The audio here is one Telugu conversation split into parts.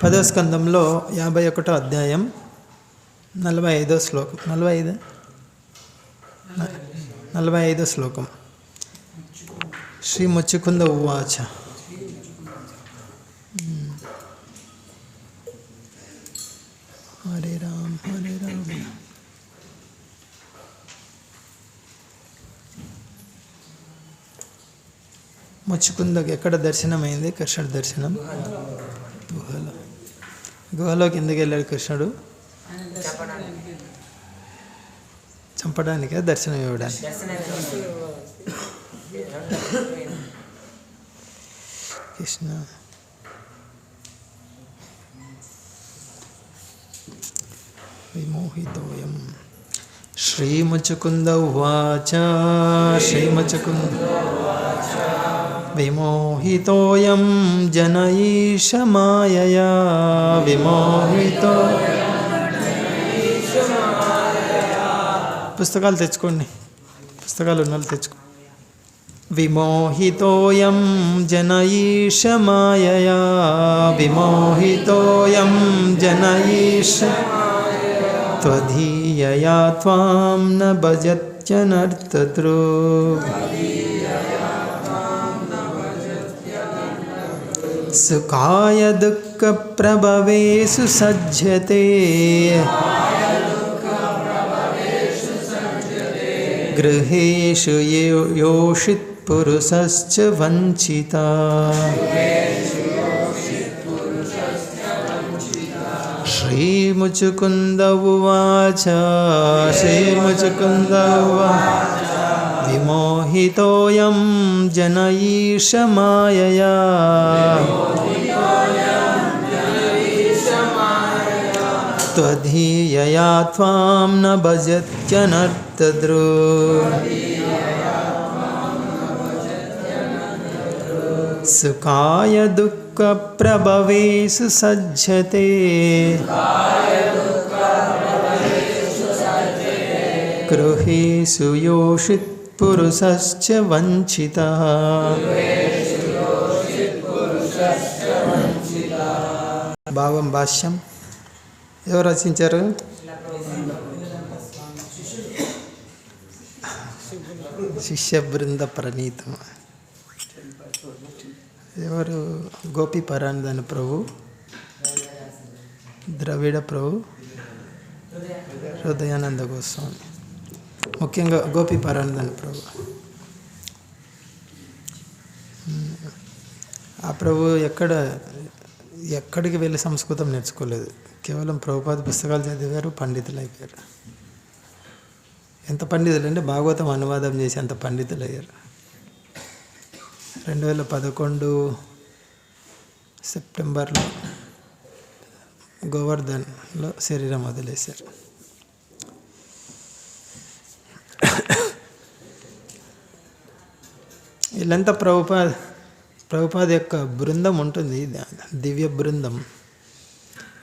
10వ స్కందంలో 51వ అధ్యాయం 45వ శ్లోకం 45వ శ్లోకం. శ్రీ ముచ్చుకుంద ఉవాచ. హరే రామ హరే రామ. ముచ్చుకుందకు ఎక్కడ దర్శనమైంది? కృష్ణుడు దర్శనం గుహలోకి ఎందుకు వెళ్ళాడు కృష్ణుడు? చంపడానికే, దర్శనం ఇవ్వడానికి? కృష్ణ విమోహితోయం. శ్రీముచుకుంద ఉవాచ. శ్రీముచుకుంద విమోహితోయం జనైష మాయయా. విమోహితో పుస్తకాలు తెచ్చుకోండి, పుస్తకాలు ఉన్న వాళ్ళు తెచ్చుకో. విమోహితోయం జనైష మాయయా. విమోహితోయం జనైష త్వధీయయా త్వాం న భజత్యనర్తతృ. సుఖాయ దుఃఖ ప్రభవేషు సజ్జతే. గృహేషు యోషిత్ పురుషశ్చ వంచితా. శ్రీముచుకుంద ఉవాచ. శ్రీముచుకుంద ఉవాచ. విమోహితోయం జనైష మాయయా. త్వధీయయా త్వాం న భజత్యనర్తతృ. సుఖాయ దుఃఖ ప్రభవేషు సజ్జతే. గృహేషు యోషిత్ పురుషశ్చ వంచితః. భావం భాష్యం ఎవరు రచించారు? శిష్య బృంద ప్రణీతం. ఎవరు? గోపి పరానంద ప్రభు, ద్రవిడ ప్రభు, హృదయానంద గోస్వామి. ముఖ్యంగా గోపి పరానంద ప్రభు. ఆ ప్రభు ఎక్కడికి వెళ్ళి సంస్కృతం నేర్చుకోలేదు. కేవలం ప్రభుపాద పుస్తకాలు చదివారు, పండితులు అయిపోయారు. ఎంత పండితులు అంటే భాగవతం అనువాదం చేసి అంత పండితులు అయ్యారు. 2011 సెప్టెంబర్లో గోవర్ధన్లో శరీరం వదిలేశారు. వీళ్ళంతా ప్రభుపాద యొక్క బృందం ఉంటుంది, దివ్య బృందం.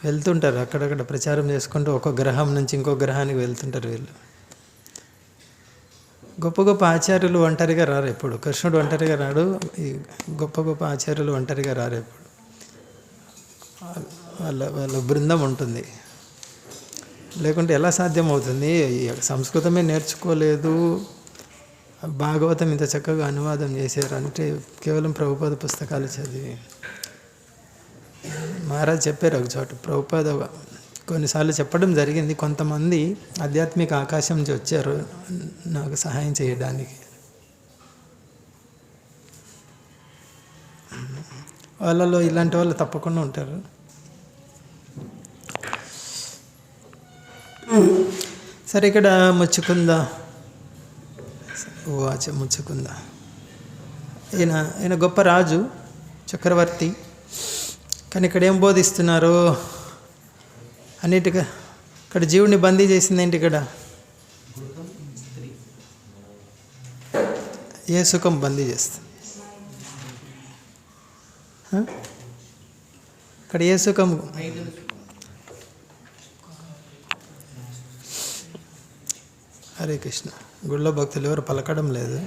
వెళ్తుంటారు అక్కడక్కడ ప్రచారం చేసుకుంటూ, ఒక గ్రహం నుంచి ఇంకో గ్రహానికి వెళ్తుంటారు వీళ్ళు. గొప్ప గొప్ప ఆచార్యులు ఒంటరిగా రారు ఎప్పుడు. కృష్ణుడు ఒంటరిగా రాడు, ఈ గొప్ప గొప్ప ఆచార్యులు ఒంటరిగా రారు ఎప్పుడు. వాళ్ళ బృందం ఉంటుంది. లేకుంటే ఎలా సాధ్యమవుతుంది? సంస్కృతమే నేర్చుకోలేదు, భాగవతం ఇంత చక్కగా అనువాదం చేశారు అంటే కేవలం ప్రభుపాద పుస్తకాలు చదివి. మహారాజ్ చెప్పారు ఒక చోట, ప్రభుపాద కొన్నిసార్లు చెప్పడం జరిగింది, కొంతమంది ఆధ్యాత్మిక ఆకాశం నుంచి వచ్చారు నాకు సహాయం చేయడానికి. వాళ్ళలో ఇలాంటి వాళ్ళు తప్పకుండా ఉంటారు. సరే, ఇక్కడ ముచ్చుకుంద ఉవాచ. ముచ్చుకుంద ఈయన గొప్ప రాజు, చక్రవర్తి. కానీ ఇక్కడ ఏం బోధిస్తున్నారు? అన్నిటిగా ఇక్కడ జీవుడిని బందీ చేసింది ఏంటి? ఇక్కడ ఏ సుఖం బందీ చేస్తుంది? ఇక్కడ ఏ సుఖం? హరే కృష్ణ. గుళ్ళో భక్తులు ఎవరు పలకడం లేదు.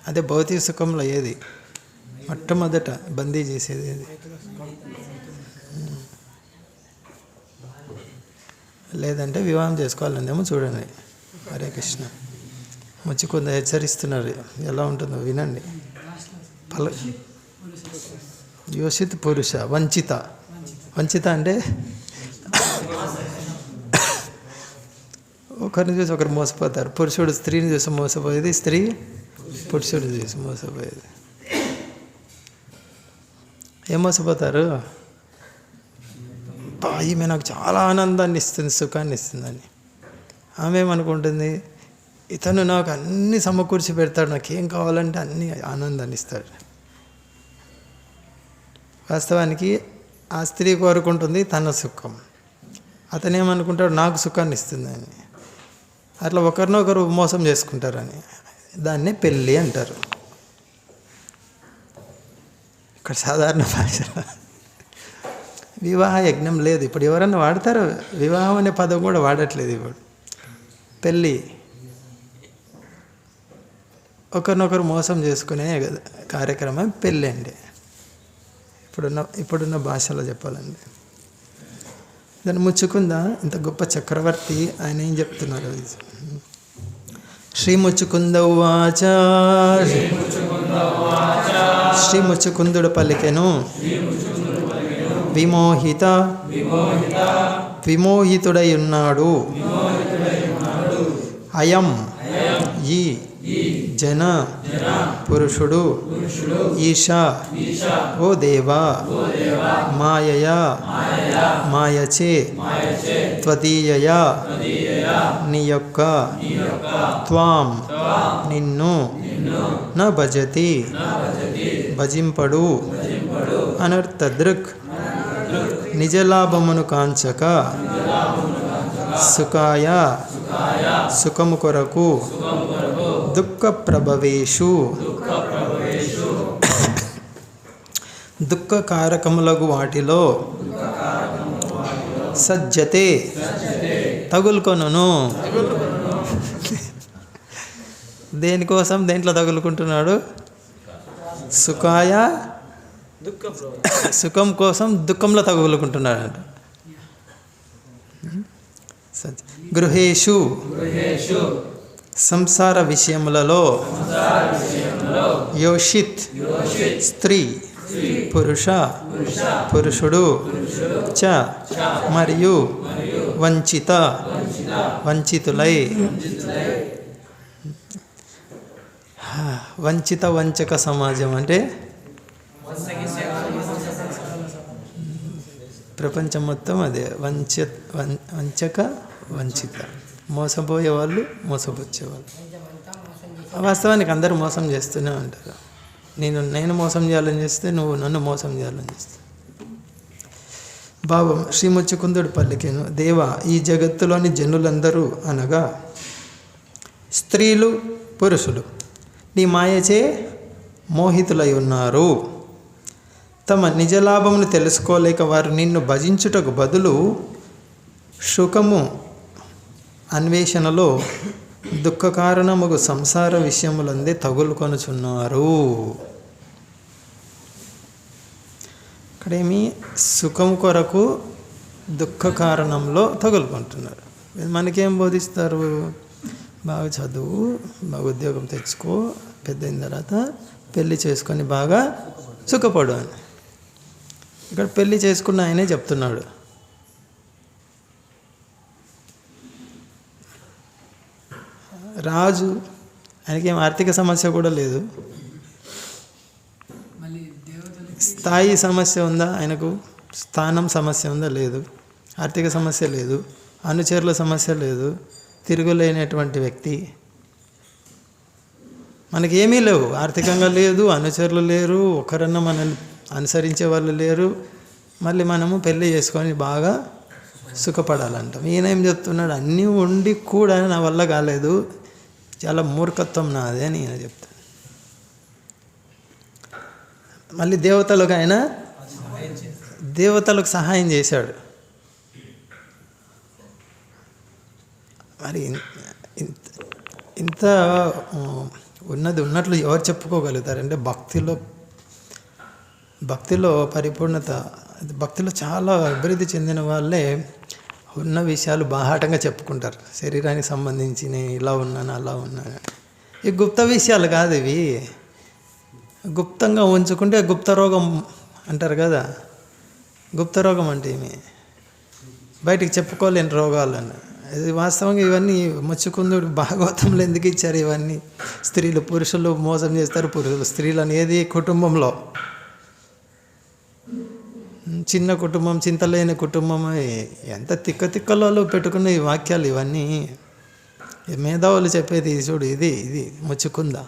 అదే భౌతిక సుఖంలో ఏది? మొట్టమొదట బందీ చేసేది అది. లేదంటే వివాహం చేసుకోవాలందేమో చూడండి. హరే కృష్ణ. ముచ్చుకుంద హెచ్చరిస్తున్నారు, ఎలా ఉంటుందో వినండి. యోషిత్ పురుష వంచిత. వంచిత అంటే ఒకరిని చూసి ఒకరు మోసపోతారు. పురుషుడు స్త్రీని చూసి మోసపోయేది, స్త్రీ పురుషుడు చూసి మోసపోయేది. ఏం మోసపోతారు? ఈమె నాకు చాలా ఆనందాన్ని ఇస్తుంది, సుఖాన్ని ఇస్తుందని. ఆమె ఏమనుకుంటుంది, ఇతను నాకు అన్నీ సమకూర్చి పెడతాడు, నాకేం కావాలంటే అన్నీ ఆనందాన్ని ఇస్తాడు. వాస్తవానికి ఆ స్త్రీ కోరుకుంటుంది తన సుఖం, అతనేమనుకుంటాడు నాకు సుఖాన్ని ఇస్తుందని. అట్లా ఒకరినొకరు మోసం చేసుకుంటారని దాన్నే పెళ్ళి అంటారు. ఇక్కడ సాధారణ భాష వివాహ యజ్ఞం లేదు. ఇప్పుడు ఎవరన్నా వాడతారో? వివాహం అనే పదం కూడా వాడట్లేదు ఇప్పుడు. పెళ్ళి ఒకరినొకరు మోసం చేసుకునే కార్యక్రమం పెళ్ళి అండి. ఇప్పుడున్న భాషలో చెప్పాలండి. దాన్ని ముచ్చుకుందా ఇంత గొప్ప చక్రవర్తి ఆయన ఏం చెప్తున్నారు? శ్రీ ముచ్చుకుంద ఉవాచ. శ్రీ ముచ్చుకుందుడు పలికెను, విమోహిత విమోహితుడై ఉన్నాడు. అయం ఈ జన పురుషుడు ఈశా ఓ దేవా మాయయా మాయచే త్వదీయయా నీ యొక్క త్వాం నిన్ను న భజతి భజింపడు అనర్థదృక్ నిజలాభమును కాంచక సుఖాయ సుఖము కొరకు దుఃఖ ప్రభవేషు దుఃఖకారకములగు వాటిలో సజ్జతే తగులుకొనును. దేనికోసం దేంట్లో తగులుకుంటున్నాడు? సుఖాయ సుఖం కోసం దుఃఖంలో తగులుకుంటున్నాడు. గృహేషు సంసార విషయములలో యోషిత్ స్త్రీ పురుష పురుషుడు చ మరియు వంచిత వంచితులై. వంచిత వంచక సమాజం అంటే ప్రపంచం మొత్తం అదే. వంచక వంచిత, మోసపోయే వాళ్ళు మోసపుచ్చేవాళ్ళు. వాస్తవానికి అందరూ మోసం చేస్తూనే ఉంటారు. నేను మోసం చేయాలని చేస్తే నువ్వు నన్ను మోసం చేయాలని చేస్తే. భావం శ్రీ ముచ్చుకుందుడు పలికెను, దేవా ఈ జగత్తులోని జనులందరూ అనగా స్త్రీలు పురుషులు నీ మాయచే మోహితులై ఉన్నారు. తమ నిజలాభమును తెలుసుకోలేక వారు నిన్ను భజించుటకు బదులు సుఖము అన్వేషణలో దుఃఖ కారణముగు సంసార విషయములందే తగులుకొనుచున్నారు. ఇక్కడేమి సుఖం కొరకు దుఃఖ కారణంలో తగులుకుంటున్నారు. మనకేం బోధిస్తారు? బాగా చదువు, బాగా ఉద్యోగం తెచ్చుకో, పెద్ద అయిన తర్వాత పెళ్ళి చేసుకొని బాగా సుఖపడు అని. ఇక్కడ పెళ్ళి చేసుకున్న ఆయనే చెప్తున్నాడు. రాజు, ఆయనకేం ఆర్థిక సమస్య కూడా లేదు. స్థాయి సమస్య ఉందా ఆయనకు? స్థానం సమస్య ఉందా? లేదు. ఆర్థిక సమస్య లేదు, అనుచరుల సమస్య లేదు, తిరుగులేనటువంటి వ్యక్తి. మనకేమీ లేవు, ఆర్థికంగా లేదు, అనుచరులు లేరు, ఒకరన్నా మనల్ని అనుసరించే వాళ్ళు లేరు. మళ్ళీ మనము పెళ్ళి చేసుకొని బాగా సుఖపడాలంటాం. ఈయన ఏం చెప్తున్నాడు? అన్నీ ఉండి కూడా నా వల్ల కాలేదు, చాలా మూర్ఖత్వం నాదే అని ఈయన చెప్తాడు. మళ్ళీ దేవతలకు సహాయం చేశాడు. మరి ఇంత ఉన్నది ఉన్నట్లు ఎవరు చెప్పుకోగలుగుతారంటే భక్తిలో భక్తిలో పరిపూర్ణత, భక్తిలో చాలా అభివృద్ధి చెందిన వాళ్ళే ఉన్న విషయాలు బాహాటంగా చెప్పుకుంటారు. శరీరానికి సంబంధించిన ఇలా ఉన్నాను అలా ఉన్నాను, ఈ గుప్త విషయాలు కాదు ఇవి. గుప్తంగా ఉంచుకుంటే గుప్త రోగం అంటారు కదా. గుప్త రోగం అంటే ఏమి, బయటికి చెప్పుకోలేని రోగాలని. ఇది వాస్తవంగా ఇవన్నీ ముచ్చుకుందుడు భాగవతంలో ఎందుకు ఇచ్చారు ఇవన్నీ? స్త్రీలు పురుషులు మోసం చేస్తారు, పురుషులు స్త్రీలను. ఏది కుటుంబంలో చిన్న కుటుంబం, చింతలేని కుటుంబం, ఎంత తిక్కలో పెట్టుకున్న ఈ వాక్యాలు ఇవన్నీ. మేధావులు చెప్పేది చూడు, ఇది ముచ్చుకుందా.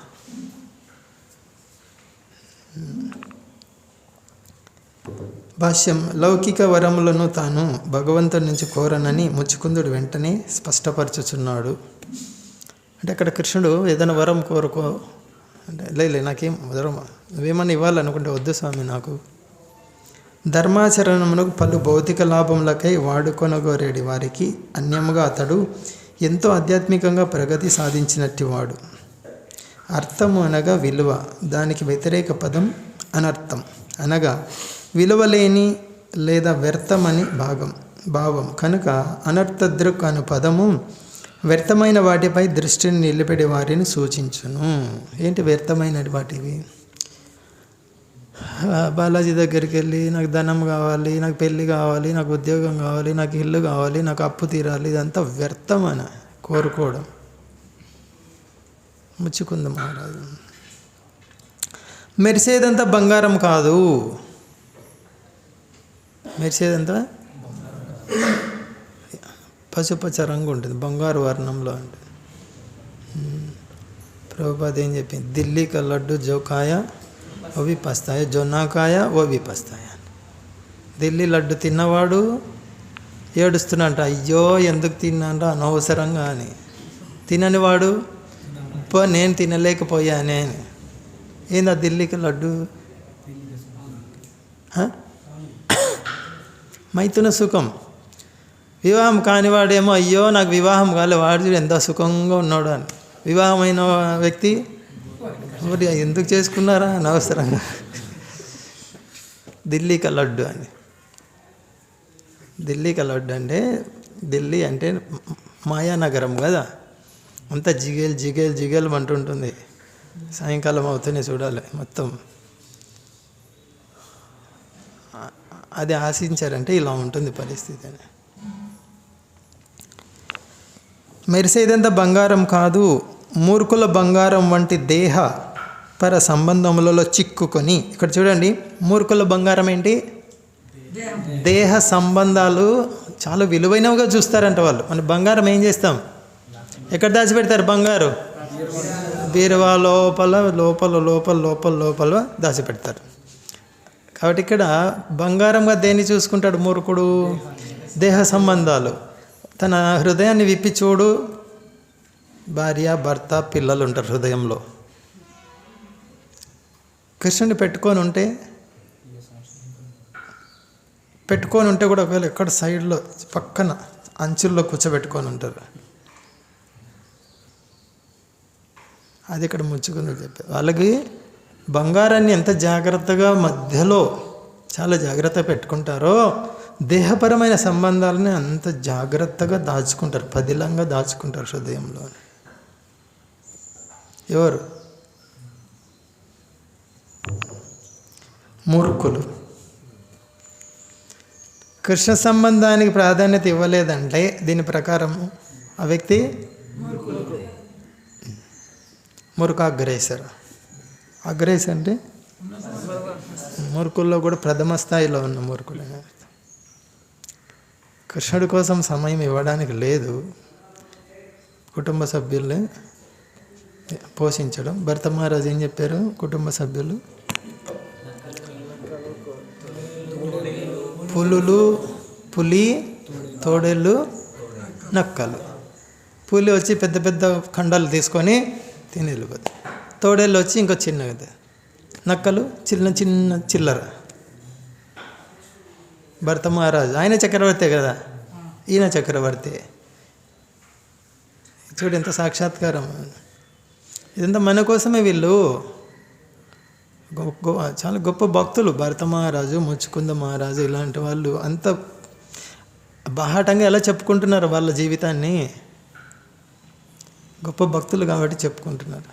భాష్యం. లౌకిక వరములను తాను భగవంతుడి నుంచి కోరనని ముచ్చుకుందుడు వెంటనే స్పష్టపరచుచున్నాడు. అంటే అక్కడ కృష్ణుడు ఏదైనా వరం కోరుకో అంటే, లే నాకేం వరం, నువ్వేమన్నా ఇవ్వాలనుకుంటే వద్దు స్వామి నాకు. ధర్మాచరణమునకు పలు భౌతిక లాభములకై వాడుకొనగోరేడి వారికి అన్యముగా అతడు ఎంతో ఆధ్యాత్మికంగా ప్రగతి సాధించినట్టు వాడు. అర్థము అనగా విలువ, దానికి వ్యతిరేక పదం అనర్థం అనగా విలువలేని లేదా వ్యర్థమని భావం కనుక అనర్థదృక్ అను పదము వ్యర్థమైన వాటిపై దృష్టిని నిలిపెడే వారిని సూచించును. ఏంటి వ్యర్థమైన వాటివి? బాలాజీ దగ్గరికి వెళ్ళి నాకు ధనం కావాలి, నాకు పెళ్ళి కావాలి, నాకు ఉద్యోగం కావాలి, నాకు ఇల్లు కావాలి, నాకు అప్పు తీరాలి, ఇదంతా వ్యర్థమన కోరుకోవడం. ముచ్చుకుంది మహారాజు. మెరిసేదంతా బంగారం కాదు, మెరిసేదంతా పసుపచ్చ రంగు ఉంటుంది, బంగారు వర్ణంలో ఉంటుంది. ప్రభుపాద ఏం చెప్పింది? ఢిల్లీ కా లడ్డు జో కాయా ఓ భీ పస్తాయా, జో నా కాయా ఓ భీ పస్తాయా. ఢిల్లీ లడ్డు తిన్నవాడు ఏడుస్తున్నట్ట, అయ్యో ఎందుకు తిన్నానరా అనవసరంగా అని. తినని వాడు నేను తినలేకపోయానే అని. ఏందా ఢిల్లీకి లడ్డు? మైథున సుఖం. వివాహం కానివాడేమో అయ్యో నాకు వివాహం కాలే, వాడు చూడు ఎంత సుఖంగా ఉన్నాడు అని. వివాహమైన వ్యక్తి మరి ఎందుకు చేసుకున్నారా అనవసరంగా. ఢిల్లీకి లడ్డు అని. ఢిల్లీకి లడ్డు అంటే, ఢిల్లీ అంటే మాయానగరం కదా, అంతా జిగేల్ అంటుంటుంది. సాయంకాలం అవుతూనే చూడాలి మొత్తం. అది ఆశించారంటే ఇలా ఉంటుంది పరిస్థితి అని. మెరిసేదంతా బంగారం కాదు, మూర్ఖుల బంగారం వంటి దేహ పర సంబంధములలో చిక్కుకొని. ఇక్కడ చూడండి, మూర్ఖుల బంగారం ఏంటి? దేహ సంబంధాలు చాలా విలువైనవిగా చూస్తారంట వాళ్ళు. మన బంగారం ఏం చేస్తాం? ఎక్కడ దాచిపెడతారు బంగారు? బీరువా లోపల దాచిపెడతారు. కాబట్టి ఇక్కడ బంగారంగా దేన్ని చూసుకుంటాడు మూర్ఖుడు? దేహ సంబంధాలు. తన హృదయాన్ని విప్పి చూడు, భార్య భర్త పిల్లలు ఉంటారు హృదయంలో. కృష్ణుని పెట్టుకొని ఉంటే కూడా ఒకవేళ ఎక్కడ సైడ్లో పక్కన అంచుల్లో కూర్చోబెట్టుకొని ఉంటారు. అది ఇక్కడ ముచ్చుకుంది చెప్పారు. వాళ్ళకి బంగారాన్ని ఎంత జాగ్రత్తగా మధ్యలో చాలా జాగ్రత్త పెట్టుకుంటారో, దేహపరమైన సంబంధాలని అంత జాగ్రత్తగా దాచుకుంటారు, పదిలంగా దాచుకుంటారు హృదయంలో. ఎవరు? మూర్ఖులు. కృష్ణ సంబంధానికి ప్రాధాన్యత ఇవ్వలేదంటే దీని ప్రకారం ఆ వ్యక్తి మూర్ఖాగ్రేసర్. అగ్రేస్ అంటే మూర్ఖుల్లో కూడా ప్రథమ స్థాయిలో ఉన్న మూర్ఖులు. కృష్ణుడి కోసం సమయం ఇవ్వడానికి లేదు, కుటుంబ సభ్యుల్ని పోషించడం. భరత మహారాజు ఏం చెప్పారు? కుటుంబ సభ్యులు పులి, తోడేళ్ళు, నక్కలు. పులి వచ్చి పెద్ద పెద్ద ఖండాలు తీసుకొని తిని వెళ్ళిపోతాయి. తోడేళ్ళు వచ్చి ఇంకో చిన్నది, నక్కలు చిన్న చిల్లర. భరత మహారాజు ఆయన చక్రవర్తే కదా, ఈయన చక్రవర్తి. చూడు ఎంత సాక్షాత్కారం. ఇదంతా మన కోసమే. వీళ్ళు చాలా గొప్ప భక్తులు. భరత మహారాజు, ముచ్చుకుంద మహారాజు ఇలాంటి వాళ్ళు అంత బాహాటంగా ఎలా చెప్పుకుంటున్నారు వాళ్ళ జీవితాన్ని. గొప్ప భక్తులు కాబట్టి చెప్పుకుంటున్నారు.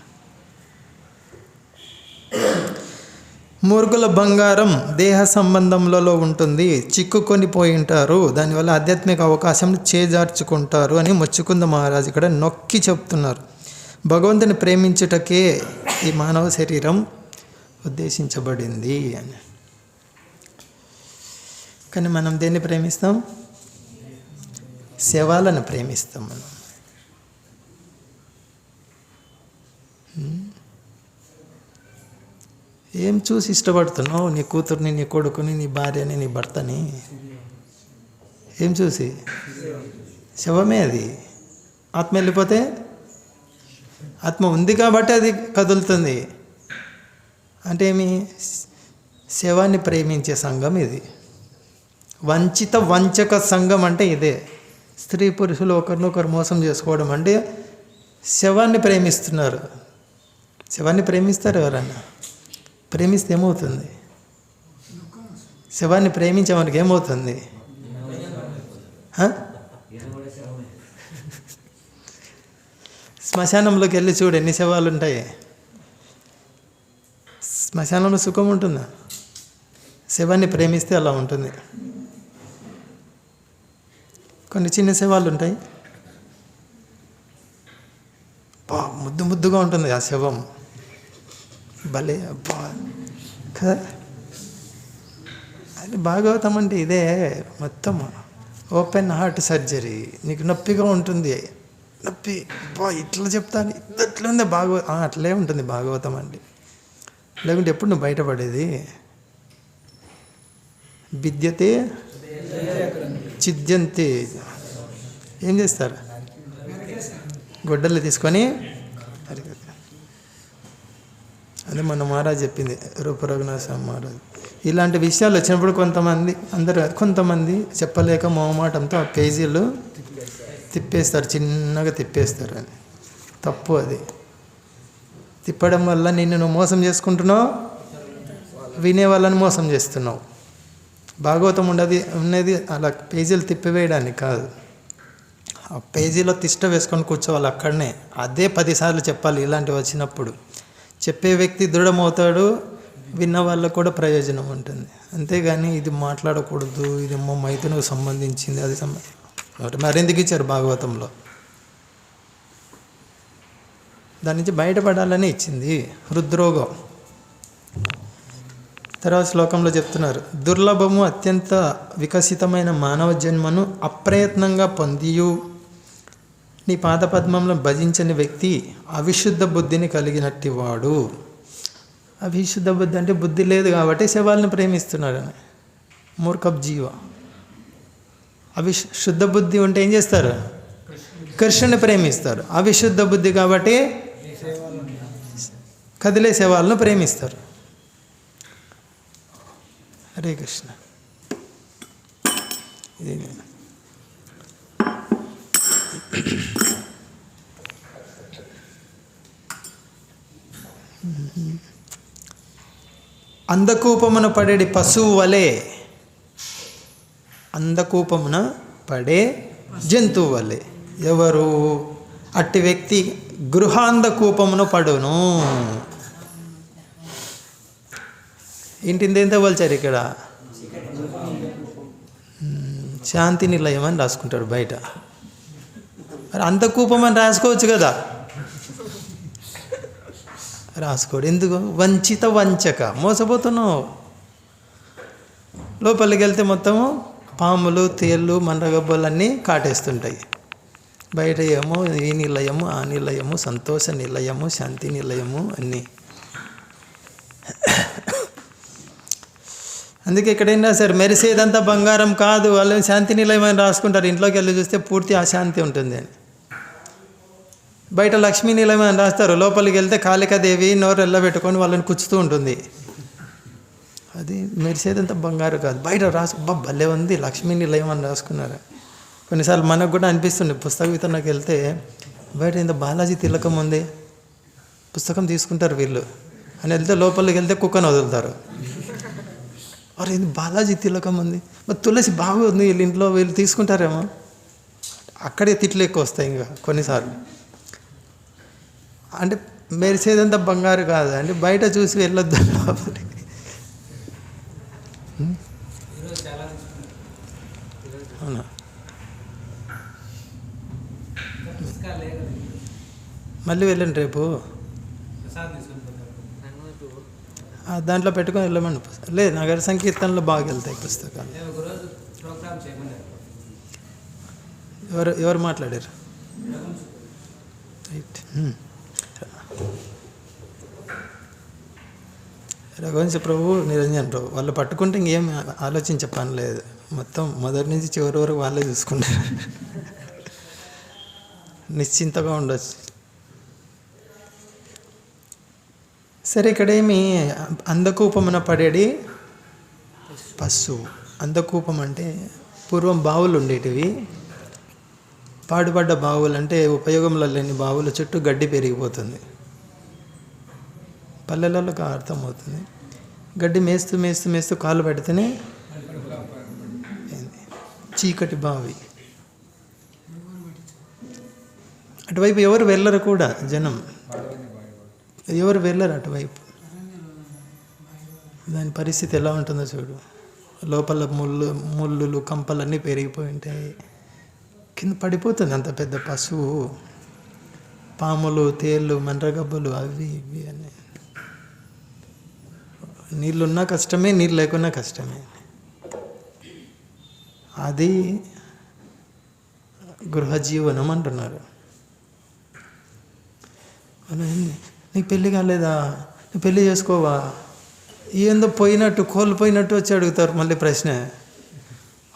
మూర్ఖుల బంగారం దేహ సంబంధములలో ఉంటుంది, చిక్కుకొని పోయి ఉంటారు, దానివల్ల ఆధ్యాత్మిక అవకాశం చేజార్చుకుంటారు అని ముచ్చుకుంద మహారాజు ఇక్కడ నొక్కి చెప్తున్నారు. భగవంతుని ప్రేమించుటకే ఈ మానవ శరీరం ఉద్దేశించబడింది అని. కానీ మనం దేన్ని ప్రేమిస్తాం? శవాలను ప్రేమిస్తాం మనం. ఏం చూసి ఇష్టపడుతున్నావు? నీ కూతుర్ని, నీ కొడుకుని, నీ భార్యని, నీ భర్తని ఏం చూసి? శవమే అది. ఆత్మ వెళ్ళిపోతే, ఆత్మ ఉంది కాబట్టి అది కదులుతుంది. అంటే ఏమి? శవాన్ని ప్రేమించే సంఘం ఇది. వంచిత వంచక సంఘం అంటే ఇదే. స్త్రీ పురుషులు ఒకరినొకరు మోసం చేసుకోవడం అంటే శవాన్ని ప్రేమిస్తున్నారు. శవాన్ని ప్రేమిస్తారు ఎవరన్నా? ప్రేమిస్తే ఏమవుతుంది? శవాన్ని ప్రేమించే మనకి ఏమవుతుంది? శ్మశానంలోకి వెళ్ళి చూడు, ఎన్ని శవాలు ఉంటాయి. శ్మశానంలో సుఖం ఉంటుందా? శవాన్ని ప్రేమిస్తే అలా ఉంటుంది. కొన్ని చిన్న శవాలు ఉంటాయి, ముద్దు ముద్దుగా ఉంటుంది ఆ శవం. భలే అబ్బా కదా. అది భాగవతం అంటే ఇదే మొత్తం. Open heart surgery. నీకు నొప్పిగా ఉంటుంది, నొప్పి బా ఇట్లా చెప్తాను, ఇట్లుంది భాగవతం. అట్లే ఉంటుంది భాగవతం అంటే. లేకుంటే ఎప్పుడు నువ్వు బయటపడేది? విద్యతే చిద్యంతే. ఏం చేస్తారు? గొడ్డలు తీసుకొని. అదే మన మహారాజ్ చెప్పింది, రూప రఘునాథ స్వామి మహారాజ్. ఇలాంటి విషయాలు వచ్చినప్పుడు కొంతమంది చెప్పలేక మొహమాటంతో ఆ పేజీలు తిప్పేస్తారు, చిన్నగా తిప్పేస్తారు. అని తప్పు. అది తిప్పడం వల్ల నిన్ను నువ్వు మోసం చేసుకుంటున్నావు, వినే వాళ్ళని మోసం చేస్తున్నావు. భాగవతం ఉన్నది అలా పేజీలు తిప్పివేయడానికి కాదు. ఆ పేజీలో తిష్ట వేసుకొని కూర్చోవాలి అక్కడనే. అదే 10 సార్లు చెప్పాలి ఇలాంటివి వచ్చినప్పుడు. చెప్పే వ్యక్తి దృఢమవుతాడు, విన్న వాళ్ళకు కూడా ప్రయోజనం ఉంటుంది. అంతేగాని ఇది మాట్లాడకూడదు, ఇది మైథునకు సంబంధించింది, అది మరెందుకు ఇచ్చారు భాగవతంలో? దాని నుంచి బయటపడాలని ఇచ్చింది. హృద్రోగం. తర్వాత శ్లోకంలో చెప్తున్నారు, దుర్లభము అత్యంత వికసితమైన మానవ జన్మను అప్రయత్నంగా పొందియు నీ పాదపద్మంలో భజించని వ్యక్తి అవిశుద్ధ బుద్ధిని కలిగినట్టి వాడు. అవిశుద్ధ బుద్ధి అంటే బుద్ధి లేదు కాబట్టి శవాలను ప్రేమిస్తున్నాడని. మూర్ఖప్ జీవ. శుద్ధ బుద్ధి ఉంటే ఏం చేస్తారు? కృష్ణుని ప్రేమిస్తారు. అవిశుద్ధ బుద్ధి కాబట్టి కదిలే శవాలను ప్రేమిస్తారు. హరే కృష్ణ. ఇది అంధకూపమున పడేడి పశువు వలె, అంధకూపమున పడే జంతువు వలె. ఎవరు? అట్టి వ్యక్తి గృహాంధకూపమున పడును. ఇంటింది ఎంత పోల్చారు ఇక్కడ? శాంతి నిలయం అని రాసుకుంటాడు బయట. మరి అంధకూపం అని రాసుకోవచ్చు కదా, రాసుకోడు. ఎందుకు? వంచిత వంచక, మోసపోతున్నావు. లోపలికి వెళ్తే మొత్తము పాములు, తేళ్ళు, మండగబ్బలు అన్నీ కాటేస్తుంటాయి. బయట ఏమో ఈ నిలయము, ఆ నిలయము, సంతోష నిలయము, శాంతి నిలయము అన్నీ. అందుకే ఎక్కడైనా సరే మెరిసేదంతా బంగారం కాదు, వాళ్ళు శాంతి నిలయం అని రాసుకుంటారు. ఇంట్లోకి వెళ్ళి చూస్తే పూర్తి అశాంతి ఉంటుంది అని. బయట లక్ష్మీ నిలయం అని రాస్తారు, లోపలికి వెళ్తే కాళికాదేవి నోరు ఎల్లబెట్టుకొని వాళ్ళని కుచ్చుతూ ఉంటుంది. అది మెరిసేదంతా బంగారు కాదు. బయట భలే ఉంది లక్ష్మీ నిలయం అని రాసుకున్నారు. కొన్నిసార్లు మనకు కూడా అనిపిస్తుంది, పుస్తక వితరణకు వెళ్తే బయట ఇంత బాలాజీ తిలకం ఉంది, పుస్తకం తీసుకుంటారు వీళ్ళు. అని వెళ్తే లోపలికి వెళ్తే కుక్కను వదులుతారు. అరే ఇది బాలాజీ తిలకం ఉంది, మరి తులసి బాగుంది, వీళ్ళ ఇంట్లో వీళ్ళు తీసుకుంటారేమో. అక్కడే తిట్లు ఎక్కువ వస్తాయి ఇంకా కొన్నిసార్లు. అంటే మెరిసేదంతా బంగారు కాదు అంటే బయట చూసి వెళ్ళొద్దు లోపలికి. అవునా, మళ్ళీ వెళ్ళండి రేపు. దాంట్లో పెట్టుకొని వెళ్ళమని. లేదు, నగర సంకీర్తనలో బాగా వెళ్తాయి పుస్తకాలు. ఎవరు మాట్లాడారు? రైట్. రఘువంశ ప్రభు, నిరంజన్ ప్రభు వాళ్ళు పట్టుకుంటే ఇంకేం ఆలోచించే పని లేదు. మొత్తం మొదటి నుంచి చివరి వరకు వాళ్ళే చూసుకుంటారు. నిశ్చింతగా ఉండొచ్చు. సరే, ఇక్కడేమి అందకూపమున పడేది పశువు. అందకూపం అంటే పూర్వం బావులు ఉండేటివి. పాడుపడ్డ బావులు అంటే ఉపయోగంలో లేని బావుల చుట్టూ గడ్డి పెరిగిపోతుంది. పల్లెలలో అర్థమవుతుంది. గడ్డి మేస్తూ మేస్తూ మేస్తూ కాలు పెడితేనే చీకటి బావి. అటువైపు ఎవరు వెళ్ళరు కూడా, జనం ఎవరు వెళ్ళరు అటువైపు. దాని పరిస్థితి ఎలా ఉంటుందో చూడు. లోపల ముళ్ళులు కంపలన్నీ పెరిగిపోయి ఉంటాయి. కింద పడిపోతుంది అంత పెద్ద పశువు. పాములు, తేళ్ళు, మండ్రగబ్బలు అవి ఇవి అని. నీళ్ళున్నా కష్టమే, నీళ్ళు లేకున్నా కష్టమే. అది గృహజీవనం అంటున్నారు. నీకు పెళ్ళి కాలేదా, నువ్వు పెళ్ళి చేసుకోవా, ఏందో పోయినట్టు కోల్పోయినట్టు వచ్చి అడుగుతారు మళ్ళీ ప్రశ్న.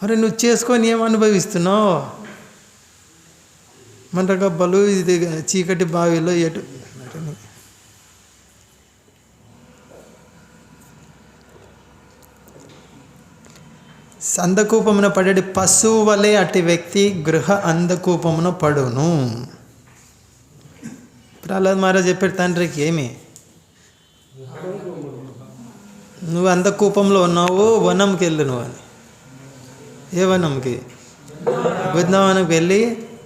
అరే నువ్వు చేసుకొని ఏం అనుభవిస్తున్నావు? మంటగబ్బలు, ఇది చీకటి బావిలో ఎటు. అందకూపమున పడేది పశువు వలె అట్టి వ్యక్తి గృహ అందకూపమున పడును. ప్రహ్లాద్ మహారాజ్ చెప్పాడు తండ్రికి, ఏమి నువ్వు అందకూపంలో ఉన్నావు, వనంకి వెళ్ళు నువ్వు అని. ఏ వనంకి? బృందావనంకి వెళ్ళి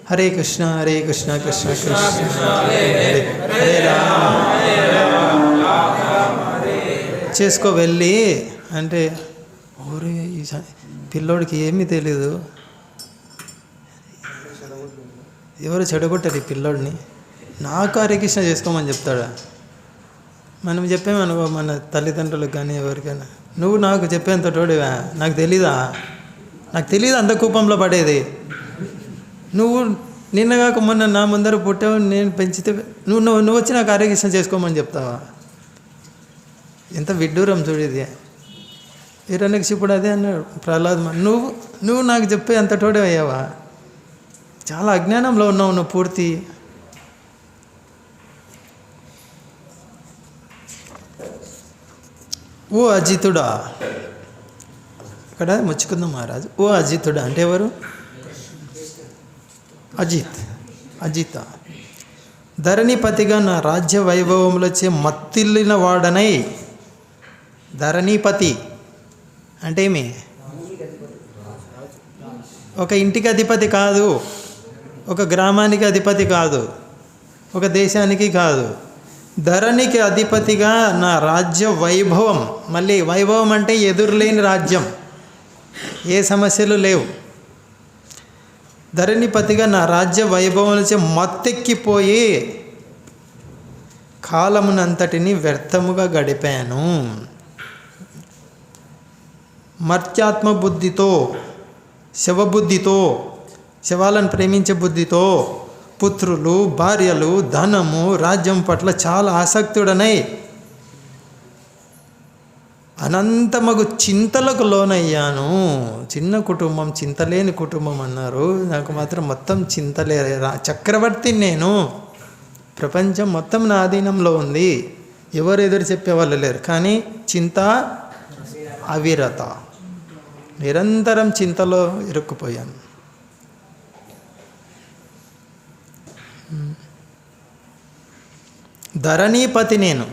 హరే కృష్ణ హరే కృష్ణ కృష్ణ కృష్ణ హరే రామ చేసుకో వెళ్ళి అంటే, ఓరే ఈ పిల్లోడికి ఏమీ తెలీదు. ఎవరు చెడగొట్టారు ఈ పిల్లోడిని, నాకు హరే కృష్ణ చేసుకోమని చెప్తాడా? మనం చెప్పామనుకో మన తల్లిదండ్రులకు కానీ ఎవరికైనా, నువ్వు నాకు చెప్పేంత తోడివా, నాకు తెలీదా అంత కూపంలో పడేది. నువ్వు నిన్నగాక మొన్న నా ముందర పుట్టావు, నేను పెంచితే నువ్వు వచ్చి నాకు హరే కృష్ణ చేసుకోమని చెప్తావా? ఎంత విడ్డూరం చూడేది. హిరణ్యకశిపుడు అదే అన్నాడు ప్రహ్లాద్, నువ్వు నాకు చెప్పే అంత తోడే అయ్యావా? చాలా అజ్ఞానంలో ఉన్నావు నువ్వు పూర్తి. ఓ అజితుడా, ఇక్కడ ముచ్చుకుందాం మహారాజు. ఓ అజితుడా అంటే ఎవరు? అజిత. ధరణిపతిగా నా రాజ్య వైభవములచే మత్తిల్లిన వాడనై. ధరణిపతి అంటే ఏమి? ఒక ఇంటికి అధిపతి కాదు, ఒక గ్రామానికి అధిపతి కాదు, ఒక దేశానికి కాదు. ధరణికి అధిపతిగా నా రాజ్య వైభవం. మళ్ళీ వైభవం అంటే ఎదురులేని రాజ్యం, ఏ సమస్యలు లేవు. ధరణిపతిగా నా రాజ్య వైభవం నుంచి మత్తెక్కిపోయి కాలమునంతటిని వ్యర్థముగా గడిపాను. మర్త్యాత్మ బుద్ధితో, శవబుద్ధితో, శవాలను ప్రేమించే బుద్ధితో, పుత్రులు, భార్యలు, ధనము, రాజ్యం పట్ల చాలా ఆసక్తుడనై అనంతమగు చింతలకు లోనయ్యాను. చిన్న కుటుంబం, చింతలేని కుటుంబం అన్నారు. నాకు మాత్రం మొత్తం చింతలే. చక్రవర్తిని నేను. ప్రపంచం మొత్తం నా ఆధీనంలో ఉంది. ఎవరు ఎదురు చెప్పేవాళ్ళు లేరు. కానీ చింత అవిరత, నిరంతరం చింతలో ఇరుక్కుపోయాను. ధరణీపతి నేను.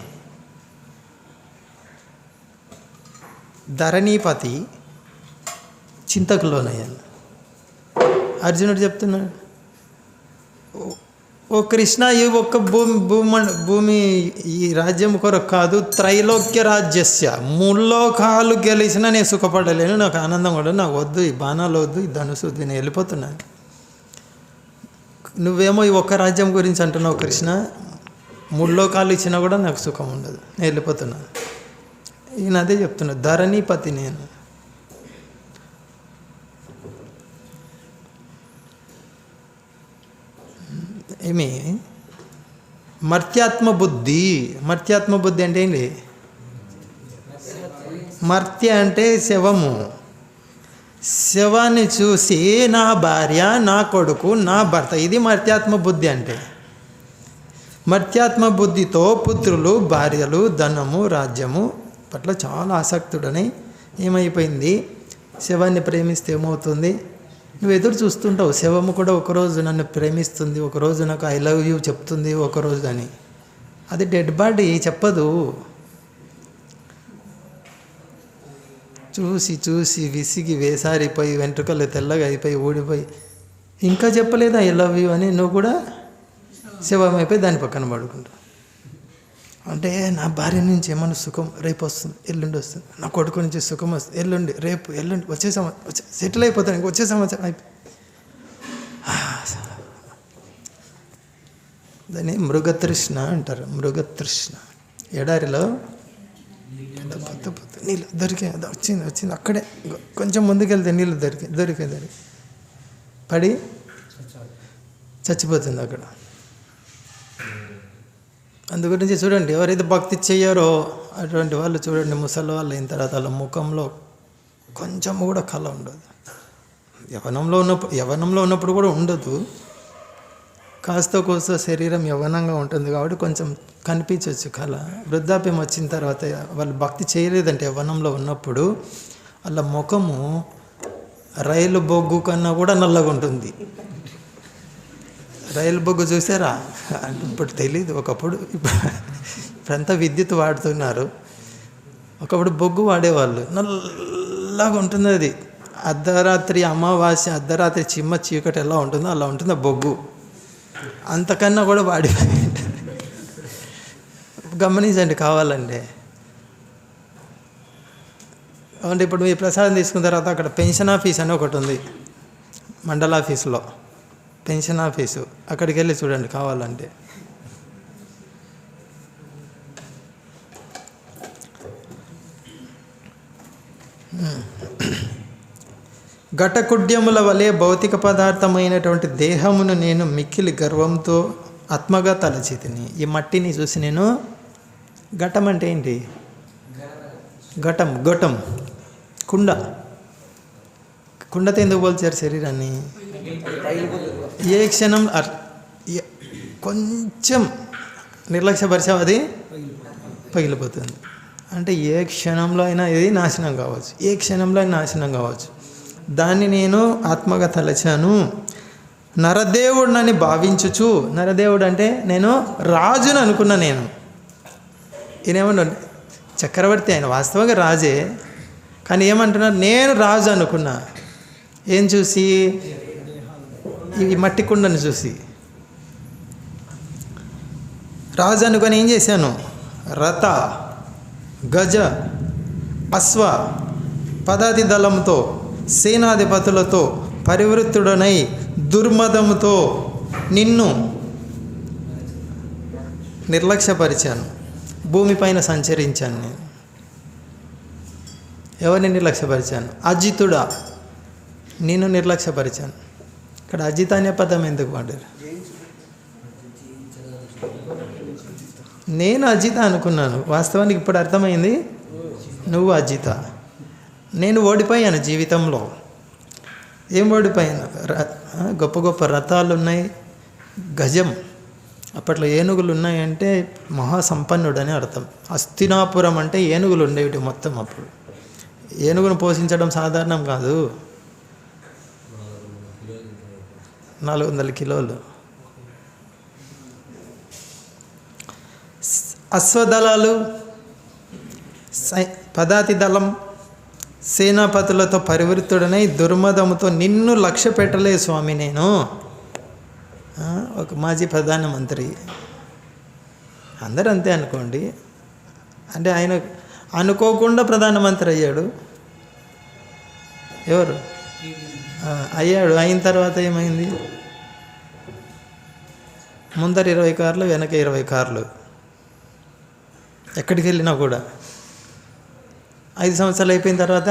ధరణీపతి చింతకు లోనయ్యాను. అర్జునుడు చెప్తున్నాడు, ఓ కృష్ణ, ఈ ఒక్క భూమి ఈ రాజ్యం కొరకు కాదు, త్రైలోక్య రాజ్యస్య, ముల్లోకాలు గెలిచినా నేను సుఖపడలేను, నాకు ఆనందం కూడా, నాకు వద్దు, ఈ బాణాలు వద్దు, ఈ ధనుసు, నేను వెళ్ళిపోతున్నాను. నువ్వేమో ఈ ఒక్క రాజ్యం గురించి అంటున్నావు కృష్ణ, ముల్లోకాలు ఇచ్చినా కూడా నాకు సుఖం ఉండదు, నేను వెళ్ళిపోతున్నాను. ఈయన అదే చెప్తున్నా, ధరణీపతి నేను. ఏమి మర్త్యాత్మ బుద్ధి అంటే ఏంటి? మర్త్య అంటే శవము. శవాన్ని చూసి నా భార్య, నా కొడుకు, నా భర్త, ఇది మర్త్యాత్మ బుద్ధి అంటే. మర్త్యాత్మ బుద్ధితో పుత్రులు, భార్యలు, ధనము, రాజ్యము పట్ల చాలా ఆసక్తుడని ఏమైపోయింది, శవాన్ని ప్రేమిస్తే ఏమవుతుంది? నువ్వు ఎదురు చూస్తుంటావు, శవము కూడా ఒకరోజు నన్ను ప్రేమిస్తుంది, ఒకరోజు నాకు ఐ లవ్ యూ చెప్తుంది, ఒకరోజు అని. అది డెడ్ బాడీ చెప్పదు. చూసి చూసి విసిగి వేసారిపోయి, వెంట్రుకలు తెల్లగా అయిపోయి, ఊడిపోయి, ఇంకా చెప్పలేదు ఐ లవ్ యూ అని, నువ్వు కూడా శవం అయిపోయి దాని పక్కన పడుకుంటావు. అంటే నా భార్య నుంచి ఏమన్నా సుఖం రేపు వస్తుంది, ఎల్లుండి వస్తుంది, నా కొడుకు నుంచి సుఖం వస్తుంది, ఎల్లుండి, రేపు, ఎల్లుండి, వచ్చే సంవత్సరం సెటిల్ అయిపోతాను, ఇంక వచ్చే సంవత్సరం అయిపోయి. దాన్ని మృగతృష్ణ అంటారు. మృగతృష్ణ. ఎడారిలో పొద్దు నీళ్ళు దొరికాయి, వచ్చింది అక్కడే కొంచెం ముందుకెళ్తే నీళ్ళు దొరికాయి పడి చచ్చిపోతుంది అక్కడ. అందు గురించి చూడండి, ఎవరైతే భక్తి చెయ్యారో అటువంటి వాళ్ళు చూడండి, ముసలి వాళ్ళు అయిన తర్వాత వాళ్ళ ముఖంలో కొంచెం కూడా కళ ఉండదు. యవ్వనంలో ఉన్నప్పుడు కూడా ఉండదు, కాస్త కోస్త శరీరం యవ్వనంగా ఉంటుంది కాబట్టి కొంచెం కనిపించవచ్చు కళ. వృద్ధాప్యం వచ్చిన తర్వాత వాళ్ళు భక్తి చేయలేదంటే యవ్వనంలో ఉన్నప్పుడు వాళ్ళ ముఖము రైలు బొగ్గు కన్నా కూడా నల్లగా ఉంటుంది. రైలు బొగ్గు చూసారా? ఇప్పుడు తెలీదు, ఒకప్పుడు, ఇప్పుడంతా విద్యుత్ వాడుతున్నారు, ఒకప్పుడు బొగ్గు వాడేవాళ్ళు, నల్లగా ఉంటుంది అది. అర్ధరాత్రి అమావాస్య, అర్ధరాత్రి చిమ్మ చీకటి ఎలా ఉంటుందో అలా ఉంటుంది ఆ బొగ్గు, అంతకన్నా కూడా వాడిపోయి. గమనించండి కావాలంటే. అంటే ఇప్పుడు మీ ప్రసాదం తీసుకున్న తర్వాత అక్కడ పెన్షన్ ఆఫీస్ అని ఒకటి ఉంది, మండల ఆఫీసులో పెన్షన్ ఆఫీసు, అక్కడికి వెళ్ళి చూడండి కావాలంటే. ఘటకుడ్యముల వలె భౌతిక పదార్థమైనటువంటి దేహమును నేను మిక్కిలి గర్వంతో ఆత్మగా తలచితిని. ఈ మట్టిని చూసి నేను, ఘటం అంటే ఏంటి? ఘటం కుండతో ఎందుకు పోల్చారు శరీరాన్ని? ఏ క్షణం కొంచెం నిర్లక్ష్యపరిచావు అది పగిలిపోతుంది. అంటే ఏ క్షణంలో అయినా ఇది నాశనం కావచ్చు, ఏ క్షణంలో అయినా నాశనం కావచ్చు. దాన్ని నేను ఆత్మగా తలచాను. నరదేవుడినని భావించుచు, నరదేవుడు అంటే నేను రాజుని అనుకున్నా. నేను ఈయనేమన్నా చక్రవర్తి, ఆయన వాస్తవంగా రాజే, కానీ ఏమంటున్నారు, నేను రాజు అనుకున్నా. ఏం చూసి? ఈ మట్టి కుండను చూసి రాజు అనుకొని ఏం చేశాను? రథ, గజ, అశ్వ, పదాతి దళంతో, సేనాధిపతులతో పరివృత్తుడనై దుర్మదముతో నిన్ను నిర్లక్ష్యపరిచాను, భూమిపైన సంచరించాను. నేను ఎవరిని నిర్లక్ష్యపరిచాను? అజితుడా, నేను నిర్లక్ష్యపరిచాను. ఇక్కడ అజిత అనే పదం ఎందుకు వాడారు? నేను అజిత అనుకున్నాను, వాస్తవానికి ఇప్పుడు అర్థమైంది నువ్వు అజిత. నేను ఓడిపోయాను జీవితంలో. ఏం ఓడిపోయాను? గొప్ప గొప్ప రథాలు ఉన్నాయి, గజం, అప్పట్లో ఏనుగులు ఉన్నాయంటే మహాసంపన్నుడు అని అర్థం. హస్తినాపురం అంటే ఏనుగులు ఉండేవి మొత్తం. అప్పుడు ఏనుగును పోషించడం సాధారణం కాదు. 400 కిలోలు. అశ్వదళాలు, పదాతి దళం, సేనాపతులతో పరివృత్తుడనై దుర్మదముతో నిన్ను లక్ష్య పెట్టలే స్వామి నేను. ఒక మాజీ ప్రధానమంత్రి, అందరూ అంతే అనుకోండి. అంటే ఆయన అనుకోకుండా ప్రధానమంత్రి అయ్యాడు. ఎవరు అయ్యాడు? అయిన తర్వాత ఏమైంది? ముందర 20 కార్లు, వెనక 20 కార్లు. ఎక్కడికి వెళ్ళినా కూడా 5 సంవత్సరాలు అయిపోయిన తర్వాత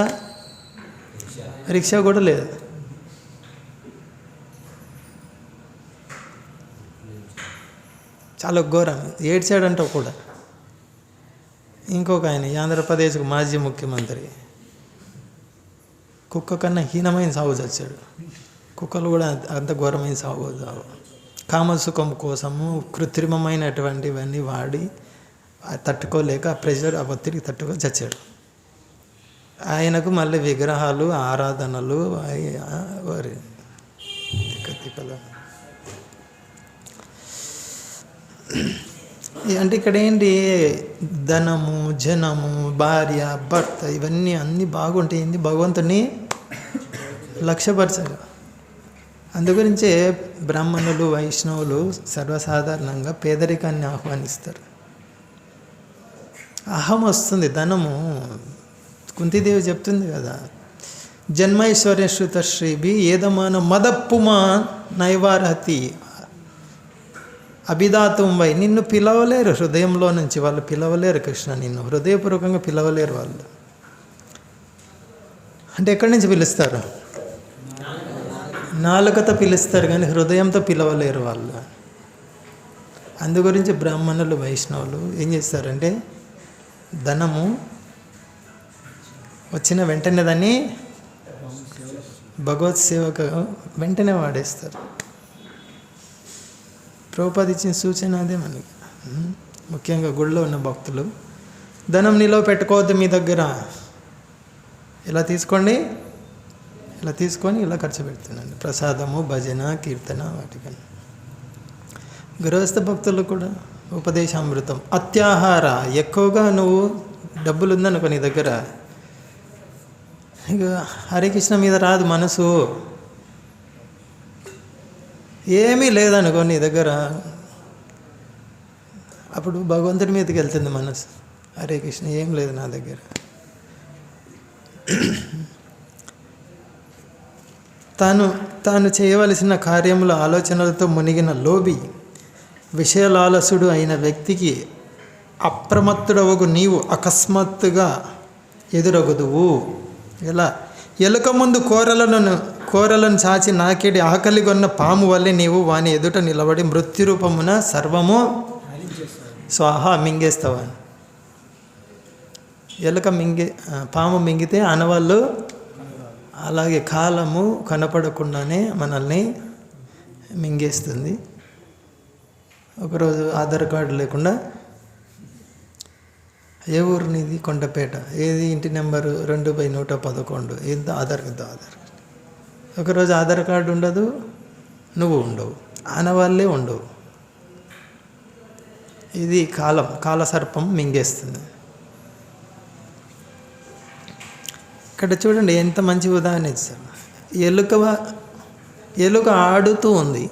రిక్షా కూడా లేదు. చాలా ఘోరం. ఏడ్చాడంట కూడా. ఇంకొక ఆయన ఆంధ్రప్రదేశ్కు మాజీ ముఖ్యమంత్రి, కుక్క కన్నా హీనమైన సాగు చచ్చాడు. కుక్కలు కూడా అంత ఘోరమైన సాగు. కామసుఖం కోసము కృత్రిమమైనటువంటివన్నీ వాడి తట్టుకోలేక ప్రెషర్, ఆ ఒత్తిడికి తట్టుకొని చచ్చాడు. ఆయనకు మళ్ళీ విగ్రహాలు, ఆరాధనలు, వారి తిక్కలు. అంటే ఇక్కడ ఏంటి, ధనము, జనము, భార్య, భర్త, ఇవన్నీ అన్నీ బాగుంటాయి. భగవంతుని లక్ష్యపరచాలి. అందుగురించే బ్రాహ్మణులు, వైష్ణవులు సర్వసాధారణంగా పేదరికాన్ని ఆహ్వానిస్తారు. అహం వస్తుంది, ధనము. కుంతీదేవి చెప్తుంది కదా, జన్మైశ్వర్య శ్రుత శ్రీభి ఏదమాన మదప్పుమా నైవారహతి అభిదాతం వై. నిన్ను పిలవలేరు హృదయంలో నుంచి, వాళ్ళు పిలవలేరు కృష్ణ, నిన్ను హృదయపూర్వకంగా పిలవలేరు వాళ్ళు. అంటే ఎక్కడి నుంచి పిలుస్తారు? నాలుకతో పిలుస్తారు కానీ హృదయంతో పిలవలేరు వాళ్ళు. అందుగురించి బ్రాహ్మణులు, వైష్ణవులు ఏం చేస్తారంటే, ధనము వచ్చిన వెంటనే దాన్ని భగవత్ సేవకు వెంటనే వాడేస్తారు. ప్రభుపాద ఇచ్చిన సూచన అదే మనకి. ముఖ్యంగా గుడిలో ఉన్న భక్తులు, ధనం నిలవ పెట్టుకోవద్దు మీ దగ్గర. ఇలా తీసుకోండి, ఇలా తీసుకొని ఇలా ఖర్చు పెడుతున్నాను. ప్రసాదము, భజన, కీర్తన, వాటికన్నా. గృహస్థ భక్తులు కూడా ఉపదేశామృతం. అత్యాహార, ఎక్కువగా నువ్వు డబ్బులు ఉందనుకో నీ దగ్గర, ఇక హరికృష్ణ మీద రాదు మనసు. ఏమీ లేదనుకో నీ దగ్గర, అప్పుడు భగవంతుడి మీదకి వెళ్తుంది మనసు. హరే కృష్ణ, ఏం లేదు నా దగ్గర. తాను చేయవలసిన కార్యముల ఆలోచనలతో మునిగిన లోబి, విషయలాలసుడు అయిన వ్యక్తికి అప్రమత్తుడవగు నీవు అకస్మాత్తుగా ఎదురగుదువు. ఎలా? ఎలుక ముందు కోరలను చాచి నాకేడి ఆకలిగొన్న పాము వల్లే నీవు వాని ఎదుట నిలబడి మృత్యు రూపమున సర్వము స్వాహా మింగేస్తావా. ఎలుక పాము మింగితే ఆనవాళ్ళు అలాగే కాలము కనపడకుండానే మనల్ని మింగేస్తుంది. ఒకరోజు ఆధార్ కార్డు లేకుండా, ఏ ఊరు నీది? కొండపేట. ఏది ఇంటి నెంబరు? 2/111. ఏందో ఆధార్. ఒకరోజు ఆధార్ కార్డు ఉండదు, నువ్వు ఉండవు, ఆనవాళ్ళే ఉండవు. ఇది కాలసర్పం మింగేస్తుంది. ఇక్కడ చూడండి ఎంత మంచి ఉదాహరణ ఇచ్చారు. ఎలుక ఆడుతూ ఉంది.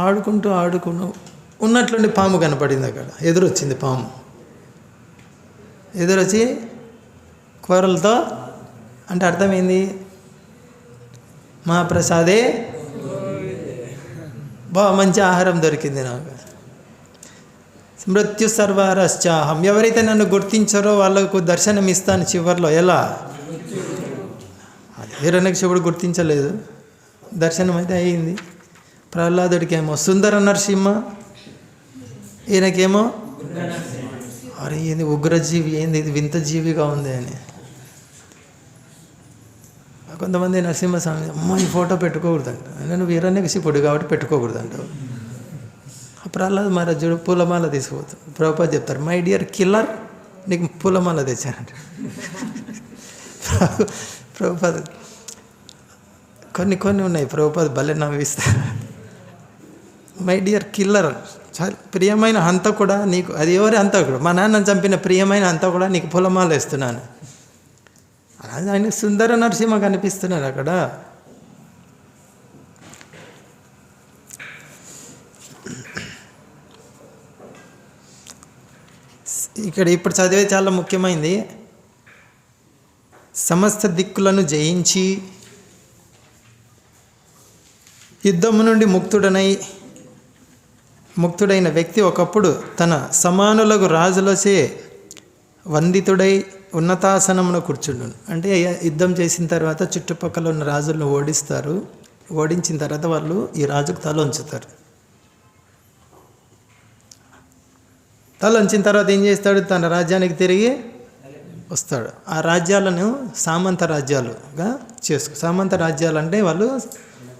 ఆడుకుంటూ ఉన్నట్లుండి పాము కనపడింది. అక్కడ ఎదురొచ్చింది పాము. ఎదురొచ్చి కూరలతో, అంటే అర్థమైంది, మహాప్రసాదే, మంచి ఆహారం దొరికింది నాకు. మృత్యు సర్వారశ్చాహం. ఎవరైతే నన్ను గుర్తించారో వాళ్ళకు దర్శనం ఇస్తాను చివరిలో. ఎలా? హిరణ్యకశిపుడు గుర్తించలేదు, దర్శనం అయితే అయ్యింది. ప్రహ్లాదుడికేమో సుందర నరసింహ, ఈయనకేమో అరే ఏంది ఉగ్రజీవి, ఏంది ఇది వింత జీవిగా ఉంది అని. కొంతమంది నరసింహస్వామి, అమ్మ ఈ ఫోటో పెట్టుకోకూడదంట. నువ్వు హిరణ్యకశిపుడు కాబట్టి పెట్టుకోకూడదంటావు. ప్రహ్లాద్ మహారాజుడు పూలమాల తీసుకుపోతాడు. ప్రభుపాద చెప్తారు, మై డియర్ కిల్లర్, నీకు పూలమాల తెచ్చానంట. ప్రభుపాద కొన్ని ఉన్నాయి, ప్రభుపాద భలే నవ్విస్తారు. మై డియర్ కిల్లర్, ప్రియమైన హంతకుడా నీకు, అది ఎవరి హంతకుడు? మా నాన్నని చంపిన ప్రియమైన హంతకుడా నీకు పూలమాల వేస్తున్నాను. ఆయన సుందర నరసింహ కనిపిస్తున్నారు అక్కడ. ఇక్కడ ఇప్పుడు చదివే చాలా ముఖ్యమైనది. సమస్త దిక్కులను జయించి యుద్ధము నుండి ముక్తుడైన వ్యక్తి ఒకప్పుడు తన సమానులకు రాజులచే వందితుడై ఉన్నతాసనమును కూర్చుండును. అంటే యుద్ధం చేసిన తర్వాత చుట్టుపక్కల ఉన్న రాజులను ఓడిస్తారు. ఓడించిన తర్వాత వాళ్ళు ఈ రాజుకు తల ఉంచుతారు. తల ఉంచిన తర్వాత ఏం చేస్తాడు? తన రాజ్యానికి తిరిగి వస్తాడు. ఆ రాజ్యాలను సామంత రాజ్యాలుగా సామంత రాజ్యాలు అంటే వాళ్ళు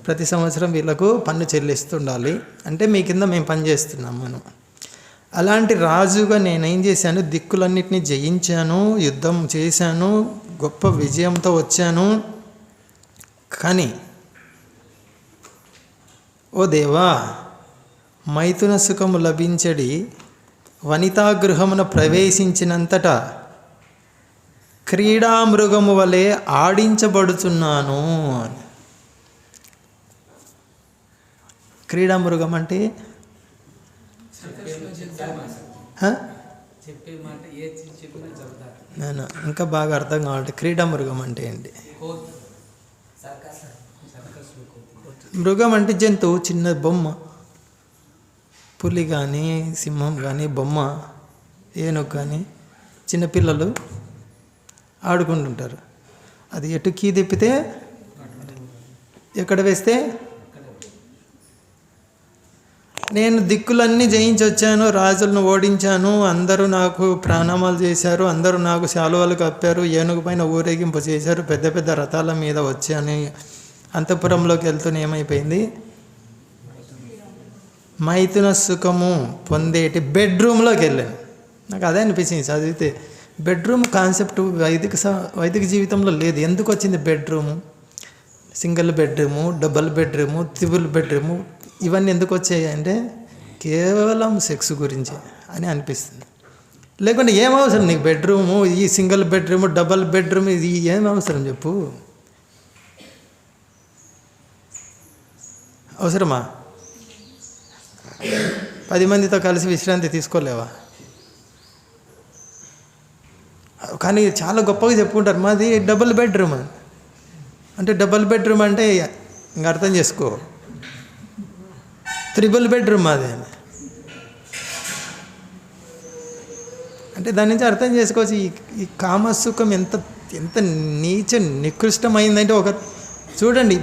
ప్రతి సంవత్సరం వీళ్ళకు పన్ను చెల్లిస్తుండాలి. అంటే మీ కింద మేము పని చేస్తున్నాం మనం. అలాంటి రాజుగా నేనేం చేశాను? దిక్కులన్నిటినీ జయించాను, యుద్ధం చేశాను, గొప్ప విజయంతో వచ్చాను. కానీ ఓ దేవా, మైథున సుఖము లభించడి వనితాగృహమున ప్రవేశించినంతటా క్రీడామృగము వలె ఆడించబడుతున్నాను. క్రీడామృగం అంటే నేను ఇంకా బాగా అర్థం కావాలంటే క్రీడామృగం అంటే ఏంటి? మృగం అంటే జంతువు, చిన్న బొమ్మ. పులి కానీ, సింహం కానీ, బొమ్మ, ఏనుగు కానీ చిన్నపిల్లలు ఆడుకుంటుంటారు. అది ఎటు కీ తిప్పితే ఎక్కడ వేస్తే. నేను దిక్కులన్నీ జయించి వచ్చాను, రాజులను ఓడించాను, అందరూ నాకు ప్రణామాలు చేశారు, అందరూ నాకు శాలువాలు కప్పారు, ఏనుగు పైన ఊరేగింపు చేశారు, పెద్ద పెద్ద రథాల మీద వచ్చాను. అంతఃపురంలోకి వెళ్తూనే ఏమైపోయింది? మైథున సుఖము పొందేటి బెడ్రూమ్లోకి వెళ్ళాను. నాకు అదే అనిపించింది చదివితే. బెడ్రూమ్ కాన్సెప్ట్ వైదిక జీవితంలో లేదు. ఎందుకు వచ్చింది bedroom? Single bedroom, double bedroom, triple bedroom, ఇవన్నీ ఎందుకు వచ్చాయి అంటే కేవలం సెక్స్ గురించి అని అనిపిస్తుంది. లేకుంటే ఏం అవసరం నీకు బెడ్రూము, ఈ సింగిల్ బెడ్రూము, డబుల్ బెడ్రూమ్, ఇది ఏం అవసరం చెప్పు? అవసరమా? 10 మందితో కలిసి విశ్రాంతి తీసుకోలేవా? కానీ చాలా గొప్పగా చెప్పుకుంటారు, మాది డబుల్ బెడ్రూమ్ అంటే. డబుల్ బెడ్రూమ్ అంటే ఇంకా అర్థం చేసుకో, త్రిబుల్ బెడ్రూమ్ మాది అంటే. దాని నుంచి అర్థం చేసుకోవచ్చు ఈ కామసుఖం ఎంత ఎంత నీచ నికృష్టమైందంటే. ఒక చూడండి,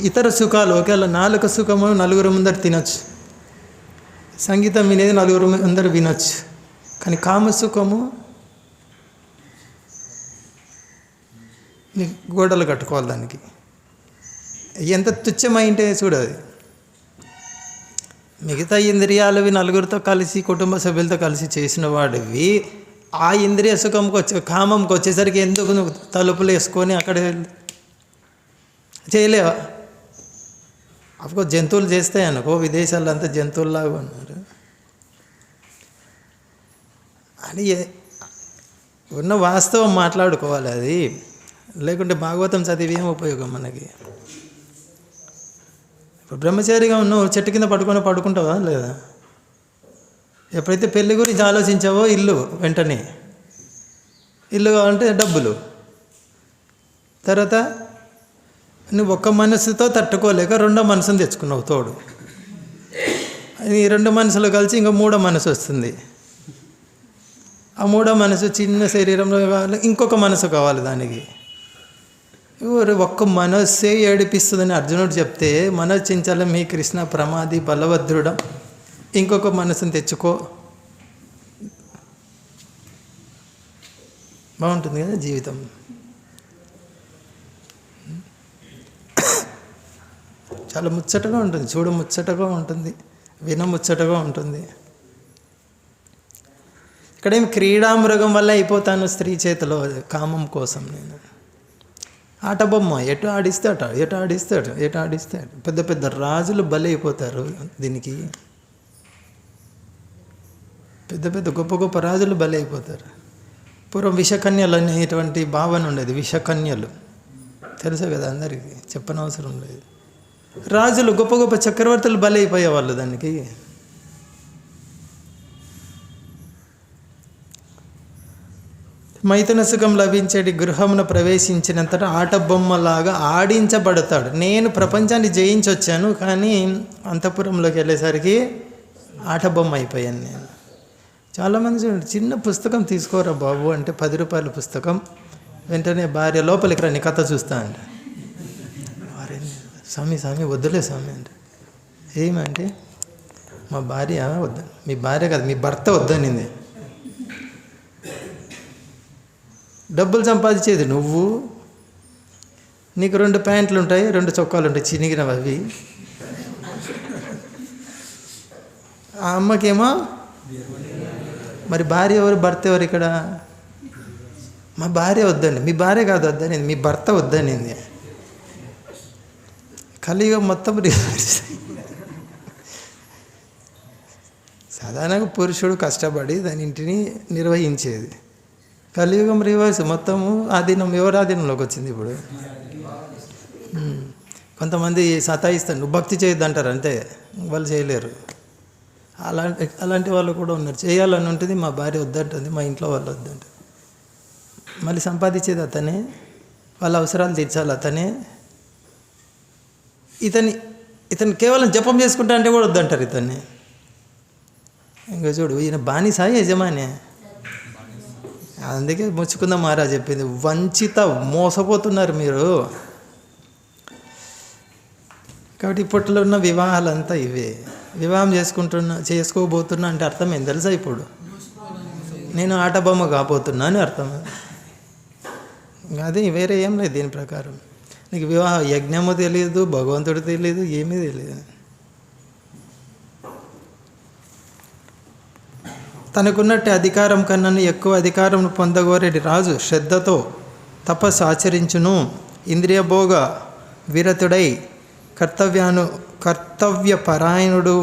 ఇతర సుఖాలు ఒకవేళ నాలుక సుఖము నలుగురు ముందర తినొచ్చు, సంగీతం వినేది నలుగురు ముందర వినొచ్చు, కానీ కామసుఖము గోడలు కట్టుకోవాలి. దానికి ఎంత తుచ్చమైంటే చూడదు. మిగతా ఇంద్రియాలవి నలుగురితో కలిసి కుటుంబ సభ్యులతో కలిసి చేసిన వాడివి, ఆ ఇంద్రియ సుఖంకి కామంకి వచ్చేసరికి ఎందుకు నువ్వు తలుపులు వేసుకొని అక్కడ చేయలేవా? అఫ్కోర్స్ జంతువులు చేస్తాయి అనుకో, విదేశాల్లో అంతా జంతువుల్లాగా ఉన్నారు అని ఉన్న వాస్తవం మాట్లాడుకోవాలి. అది లేకుంటే భాగవతం చదివి ఏం ఉపయోగం మనకి? ఇప్పుడు బ్రహ్మచారిగా ఉన్నావు, చెట్టు కింద పడుకుంటావా లేదా? ఎప్పుడైతే పెళ్లి గురించి ఆలోచించావో ఇల్లు వెంటనే, ఇల్లు కావాలంటే డబ్బులు, తర్వాత నువ్వు ఒక్క మనసుతో తట్టుకోలేక రెండో మనసును తెచ్చుకున్నావు తోడు. ఈ 2 మనసులు కలిసి ఇంకా 3వ మనసు వస్తుంది. ఆ 3వ మనసు చిన్న శరీరంలో కావాలి, ఇంకొక మనసు కావాలి దానికి. ఒక్క మనస్సే ఏడిపిస్తుందని అర్జునుడు చెప్తే, మనోచించలం మీ కృష్ణ ప్రమాది బలభద్రుడం, ఇంకొక మనసుని తెచ్చుకో, బాగుంటుంది కదా జీవితం. చాలా ముచ్చటగా ఉంటుంది, చూడ ముచ్చటగా ఉంటుంది, విన ముచ్చటగా ఉంటుంది. ఇక్కడేం క్రీడామృగం వల్ల అయిపోతాను స్త్రీ చేతిలో కామం కోసం. నేను ఆట బొమ్మ, ఎటు ఆడిస్తాడు. పెద్ద పెద్ద రాజులు బలి అయిపోతారు దీనికి. పెద్ద పెద్ద గొప్ప గొప్ప రాజులు బలి అయిపోతారు. పూర్వం విషకన్యలు అనేటువంటి భావన ఉండేది. విషకన్యలు తెలుసు కదా అందరికీ, చెప్పనవసరం లేదు. రాజులు గొప్ప గొప్ప చక్రవర్తులు బలి అయిపోయేవాళ్ళు దానికి. మైథున సుఖం లభించేటి గృహమును ప్రవేశించినంతట ఆట బొమ్మలాగా ఆడించబడతాడు. నేను ప్రపంచాన్ని జయించి వచ్చాను, కానీ అంతఃపురంలోకి వెళ్ళేసరికి ఆట బొమ్మ అయిపోయాను నేను. చాలామంది చూడండి, చిన్న పుస్తకం తీసుకోరా బాబు అంటే 10 రూపాయల పుస్తకం, వెంటనే భార్య లోపలికి రా నీ కథ చూస్తా అంటే, స్వామి వద్దులే స్వామి అంటే, ఏమంటే మా భార్య వద్ద, మీ భార్య కాదు మీ భర్త వద్దనింది. డబ్బులు సంపాదించేది నువ్వు, నీకు 2 ప్యాంట్లు ఉంటాయి, 2 చొక్కాలు ఉంటాయి చినిగినవి అవి. ఆ అమ్మకేమో మరి భార్య ఎవరు భర్త ఎవరు ఇక్కడ? మా భార్య వద్దండి, మీ భార్య కాదు వద్దనింది, మీ భర్త వద్దనింది. కలియుగం మొత్తం రివర్స్. సాధారణంగా పురుషుడు కష్టపడి దాని ఇంటిని నిర్వహించేది. కలియుగం రివర్స్, మొత్తము ఆధీనం ఎవరి ఆధీనంలోకి వచ్చింది ఇప్పుడు. కొంతమంది సతాయిస్తారు, నువ్వు భక్తి చేయొద్దు అంటారు, అంతే, వాళ్ళు చేయలేరు. అలాంటి వాళ్ళు కూడా ఉన్నారు. చేయాలని ఉంటుంది, మా భార్య వద్దంటుంది, మా ఇంట్లో వాళ్ళు వద్దంటారు. మళ్ళీ సంపాదించేది అతనే, వాళ్ళ అవసరాలు తీర్చాలి అతనే. ఇతను కేవలం జపం చేసుకుంటా అంటే కూడా వద్దంటారు ఇతన్ని. ఇంకా చూడు, ఈయన బానిసా యజమాని? అందుకే ముచ్చుకుంద మహారాజ్ చెప్పింది, వంచిత, మోసపోతున్నారు మీరు. కాబట్టి ఇప్పట్లో ఉన్న వివాహాలంతా ఇవే. వివాహం చేసుకోబోతున్నా అంటే అర్థం ఏం తెలుసా? ఇప్పుడు నేను ఆట బొమ్మ కాబోతున్నా అని అర్థం. అది వేరే ఏం లేదు దీని ప్రకారం. నీకు వివాహ యజ్ఞము తెలియదు, భగవంతుడు తెలియదు, ఏమీ తెలియదు. తనకున్నట్టు అధికారం కన్నా ఎక్కువ అధికారం పొందగోరేటి రాజు శ్రద్ధతో తపస్సు ఆచరించును, ఇంద్రియభోగ విరతుడై కర్తవ్యపరాయణుడు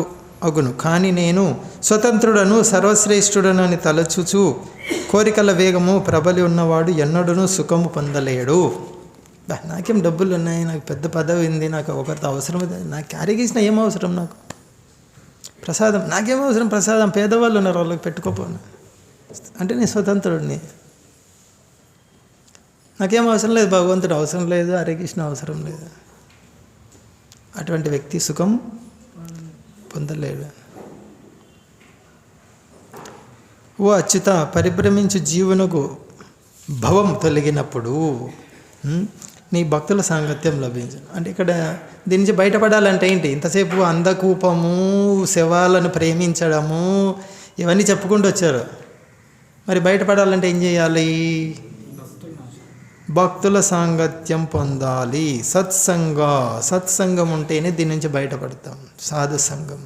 అగును. కానీ నేను స్వతంత్రుడను, సర్వశ్రేష్ఠుడను అని తలచుచు కోరికల వేగము ప్రబలి ఉన్నవాడు ఎన్నడూనూ సుఖము పొందలేడు. నాకేం డబ్బులు ఉన్నాయి, నాకు పెద్ద పదవి ఉంది, నాకు ఒకరితో అవసరం, నాకు క్యారీ చేసిన ఏం అవసరం, నాకు ప్రసాదం నాకేం అవసరం, ప్రసాదం పేదవాళ్ళు ఉన్నారు వాళ్ళకి పెట్టుకోపోను అంటే నేను స్వతంత్రుడిని, నాకేం అవసరం లేదు, భగవంతుడు అవసరం లేదు, హరే కృష్ణ అవసరం లేదు. అటువంటి వ్యక్తి సుఖం పొందలేడు. ఓ అచ్యుత, పరిభ్రమించు జీవునకు భవం తొలగినప్పుడు నీ భక్తుల సాంగత్యం లభించను. అంటే ఇక్కడ దీని నుంచి బయటపడాలంటే ఏంటి? ఇంతసేపు అందకూపము, శవాలను ప్రేమించడము, ఇవన్నీ చెప్పుకుంటూ వచ్చారు. మరి బయటపడాలంటే ఏం చేయాలి? భక్తుల సాంగత్యం పొందాలి. సత్సంగం ఉంటేనే దీని నుంచి బయటపడతాం. సాధు సంఘం.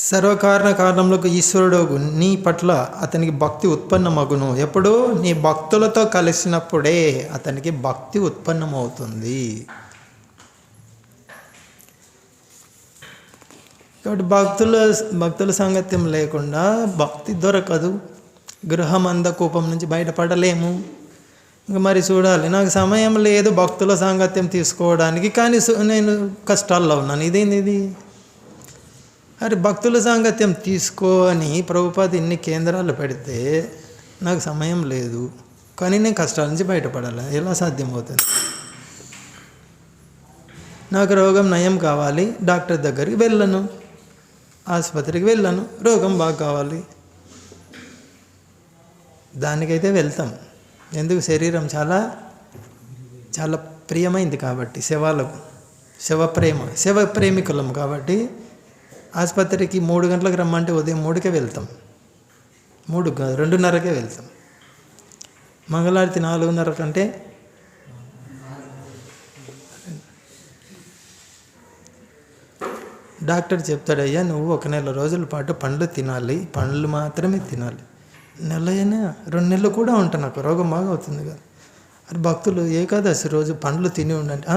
సర్వకారణ కారణంలోకి ఈశ్వరుడు నీ పట్ల అతనికి భక్తి ఉత్పన్నమగును. ఎప్పుడు? నీ భక్తులతో కలిసినప్పుడే అతనికి భక్తి ఉత్పన్నమవుతుంది. కాబట్టి భక్తుల సాంగత్యం లేకుండా భక్తి దొరకదు. గృహం అందకూపం నుంచి బయటపడలేము. ఇంకా మరి చూడాలి, నాకు సమయం లేదు భక్తుల సాంగత్యం తీసుకోవడానికి, కానీ నేను కష్టాల్లో ఉన్నాను, ఇదేంది ఇది? అరే భక్తుల సాంగత్యం తీసుకో అని ప్రభుపాద ఇన్ని కేంద్రాలు పెడితే నాకు సమయం లేదు, కానీ నేను కష్టాల నుంచి బయటపడాలి, ఎలా సాధ్యమవుతుంది? నాకు రోగం నయం కావాలి, డాక్టర్ దగ్గరికి వెళ్ళను, ఆసుపత్రికి వెళ్ళను, రోగం బాగా కావాలి, దానికైతే వెళ్తాం. ఎందుకు? శరీరం చాలా చాలా ప్రియమైంది కాబట్టి, శవ ప్రేమికులం కాబట్టి ఆసుపత్రికి 3 గంటలకు రమ్మంటే ఉదయం 3కే వెళ్తాం, 2:30కే వెళ్తాం. మంగళారతి 4:30 కంటే డాక్టర్ చెప్తాడయ్యా నువ్వు 1 నెల రోజుల పాటు పండ్లు తినాలి, పండ్లు మాత్రమే తినాలి. నెలైనా 2 నెలలు కూడా ఉంటా, నాకు రోగం బాగా అవుతుంది కదా. అది భక్తులు ఏకాదశి రోజు పండ్లు తిని ఉండండి.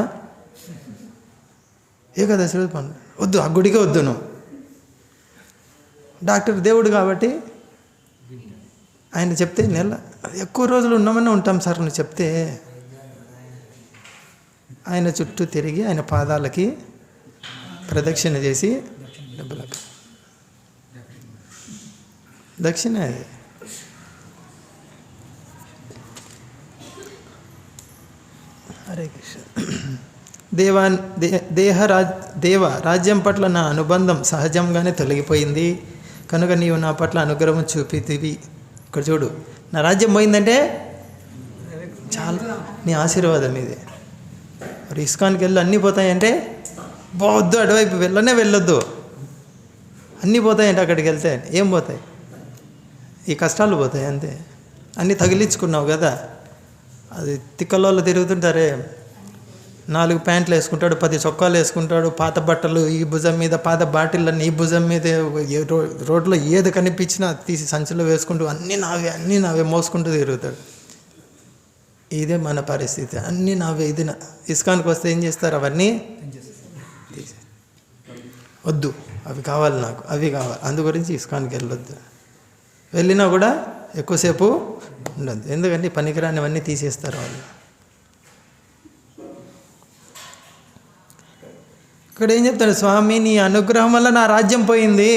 ఏకాదశి రోజు పండ్లు వద్దు, ఆ గుడికే వద్దు నువ్వు. డాక్టర్ దేవుడు కాబట్టి ఆయన చెప్తే ఎక్కువ రోజులు ఉన్నామని ఉంటాం సార్ నువ్వు చెప్తే. ఆయన చుట్టూ తిరిగి ఆయన పాదాలకి ప్రదక్షిణ చేసి డబ్బులకు దక్షిణ అది. హరే కృష్ణ. దేవ రాజ్యం పట్ల నా అనుబంధం సహజంగానే తొలగిపోయింది కనుక నీవు నా పట్ల అనుగ్రహం చూపితివి. ఇక్కడ చూడు, నా రాజ్యం పోయిందంటే చాలా నీ ఆశీర్వాదం ఇది. మరి ఇస్కాన్కి వెళ్ళి అన్నీ పోతాయంటే పోవద్దు, అటువైపు వెళ్ళొద్దు. అన్నీ పోతాయంటే అక్కడికి వెళ్తే ఏం పోతాయి? ఈ కష్టాలు పోతాయి అంతే. అన్నీ తగిలించుకున్నావు కదా. అది తిక్కలోళ్ళు తిరుగుతుంటారే, 4 ప్యాంట్లు వేసుకుంటాడు, 10 చొక్కాలు వేసుకుంటాడు, పాత బట్టలు ఈ భుజం మీద, పాత బాటిళ్ళన్నీ ఈ భుజం మీద, రోడ్లో ఏది కనిపించినా తీసి సంచిలో వేసుకుంటూ అన్నీ నావే మోసుకుంటూ తిరుగుతాడు. ఇదే మన పరిస్థితి, అన్నీ నావే. ఇది ఇస్కాన్కి వస్తే ఏం చేస్తారు? అవన్నీ తీసి వద్దు, అవి కావాలి నాకు, అవి కావాలి. అందు గురించి ఇస్కాన్కి వెళ్ళొద్దు. వెళ్ళినా కూడా ఎక్కువసేపు ఉండదు, ఎందుకంటే పనికిరానివన్నీ తీసేస్తారు వాళ్ళు. ఇక్కడ ఏం చెప్తాడు? స్వామి నీ అనుగ్రహం వల్ల నా రాజ్యం పోయింది.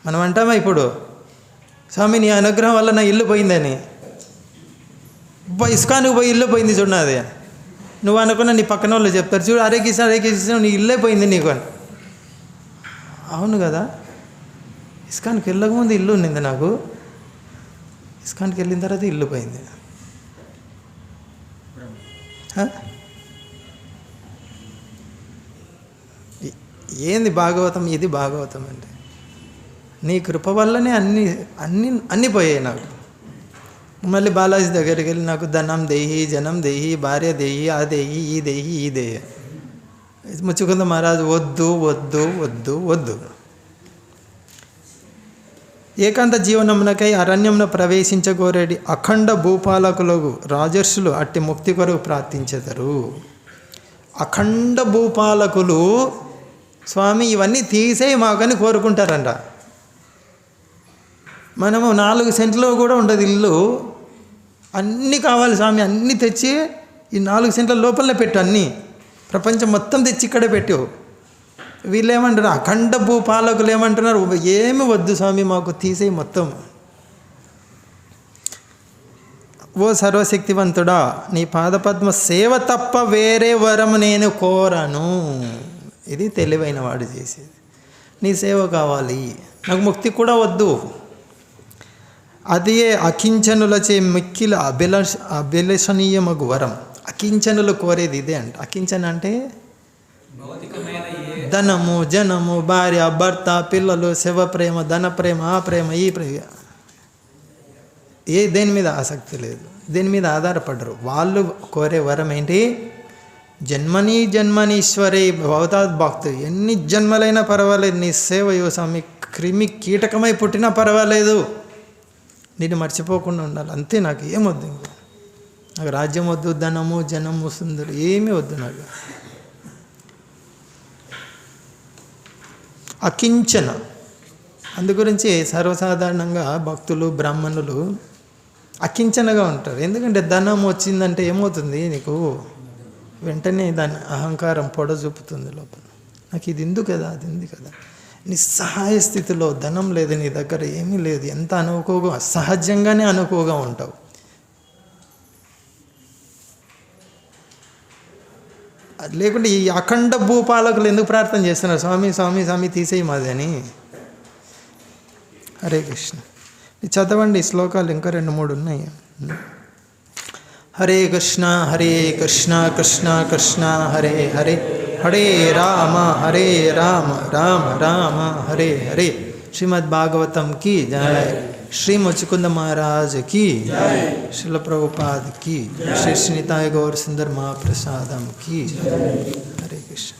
మనం అంటామా ఇప్పుడు, స్వామి నీ అనుగ్రహం వల్ల నా ఇల్లు పోయిందని? ఇస్కాన్కి పోయి ఇల్లు పోయింది చూడు అది. నువ్వు అనుకున్నా నీ పక్కన వాళ్ళు చెప్తారు, చూడు హరే కృష్ణ నీ ఇల్లే పోయింది నీకు అని. అవును కదా, ఇస్కాన్కి వెళ్ళకముందు ఇల్లు ఉన్నింది నాకు, ఇస్కాన్కి వెళ్ళిన తర్వాత ఇల్లు పోయింది. ఏంది భాగవతం? ఇది భాగవతం అంటే నీ కృప వల్లనే అన్నీ పోయాయి నాకు. మళ్ళీ బాలాజీ దగ్గరికి వెళ్ళి నాకు ధనం దేహి, జనం దేహి, భార్య దేహి, ఆ దేహి, ఈ దేహి, ఈ దేహి. ముచ్చుకుంద మహారాజు వద్దు వద్దు వద్దు వద్దు. ఏకాంత జీవనమునకై అరణ్యమున ప్రవేశించగోరేడి అఖండ భూపాలకులకు రాజర్షులు అట్టి ముక్తి కొరకు ప్రార్థించెదరు. అఖండ భూపాలకులు స్వామి ఇవన్నీ తీసేయి మాకని కోరుకుంటారంట. మనము 4 సెంట్లో కూడా ఉండదు ఇల్లు, అన్నీ కావాలి స్వామి, అన్నీ తెచ్చి ఈ 4 సెంట్ల లోపలనే పెట్టు, అన్నీ ప్రపంచం మొత్తం తెచ్చి ఇక్కడే పెట్టు. వీళ్ళు ఏమంటారు? అఖండ భూపాలకులు ఏమంటున్నారు? ఏమి వద్దు స్వామి మాకు, తీసేయి మొత్తం. ఓ సర్వశక్తివంతుడా, నీ పాదపద్మ సేవ తప్ప వేరే వరం నేను కోరను. ఇది తెలివైన వాడు చేసేది. నీ సేవ కావాలి, నాకు ముక్తి కూడా వద్దు. అదే అకించనులచే మిక్కిల అభిలషణీయమగు వరం. అకించనులు కోరేది ఇదే అంట. అకించన అంటే ధనము, జనము, భార్య, భర్త, పిల్లలు, శివ ప్రేమ, ధన ప్రేమ, ఆ ప్రేమ, ఈ ప్రేమ, దేని మీద ఆసక్తి లేదు, దేని మీద ఆధారపడరు. వాళ్ళు కోరే వరం ఏంటి? జన్మనీశ్వరే భవతాత్ భక్తు. ఎన్ని జన్మలైనా పర్వాలేదు, నీ సేవ స్వామి, క్రిమి కీటకమై పుట్టినా పర్వాలేదు, నేను మర్చిపోకుండా ఉండాలి అంతే. నాకు ఏమొద్దు, నాకు రాజ్యం వద్దు, ధనము, జనము, సుందరు ఏమీ వద్దు నాకు. అకించన. అందుగురించి సర్వసాధారణంగా భక్తులు, బ్రాహ్మణులు అకించనగా ఉంటారు. ఎందుకంటే ధనం వచ్చిందంటే ఏమవుతుంది నీకు? వెంటనే దాని అహంకారం పొడ చూపుతుంది లోపల. నాకు ఇది ఎందుకు కదా, అది ఉంది కదా. నిస్సహాయ స్థితిలో ధనం లేదు, నీ దగ్గర ఏమీ లేదు, ఎంత అనుకోగా సహజంగానే అనుకోగా ఉంటావు. అది లేకుంటే ఈ అఖండ భూపాలకులు ఎందుకు ప్రార్థన చేస్తున్నారు? స్వామి స్వామి స్వామి తీసేయి మాది అని. హరే కృష్ణ. చదవండి ఈ శ్లోకాలు, ఇంకా 2-3 ఉన్నాయి. హరే కృష్ణ హరే కృష్ణ కృష్ణ కృష్ణ హరే హరే, హరే రామ రామ రామ హరే హరే. శ్రీమద్ భాగవతం की जय, श्री मुचुकुंद महाराज की जय, श्रील प्रभुपाद की, श्री निताय गौर सुंदर महाप्रसादम की जय. हरे कृष्ण.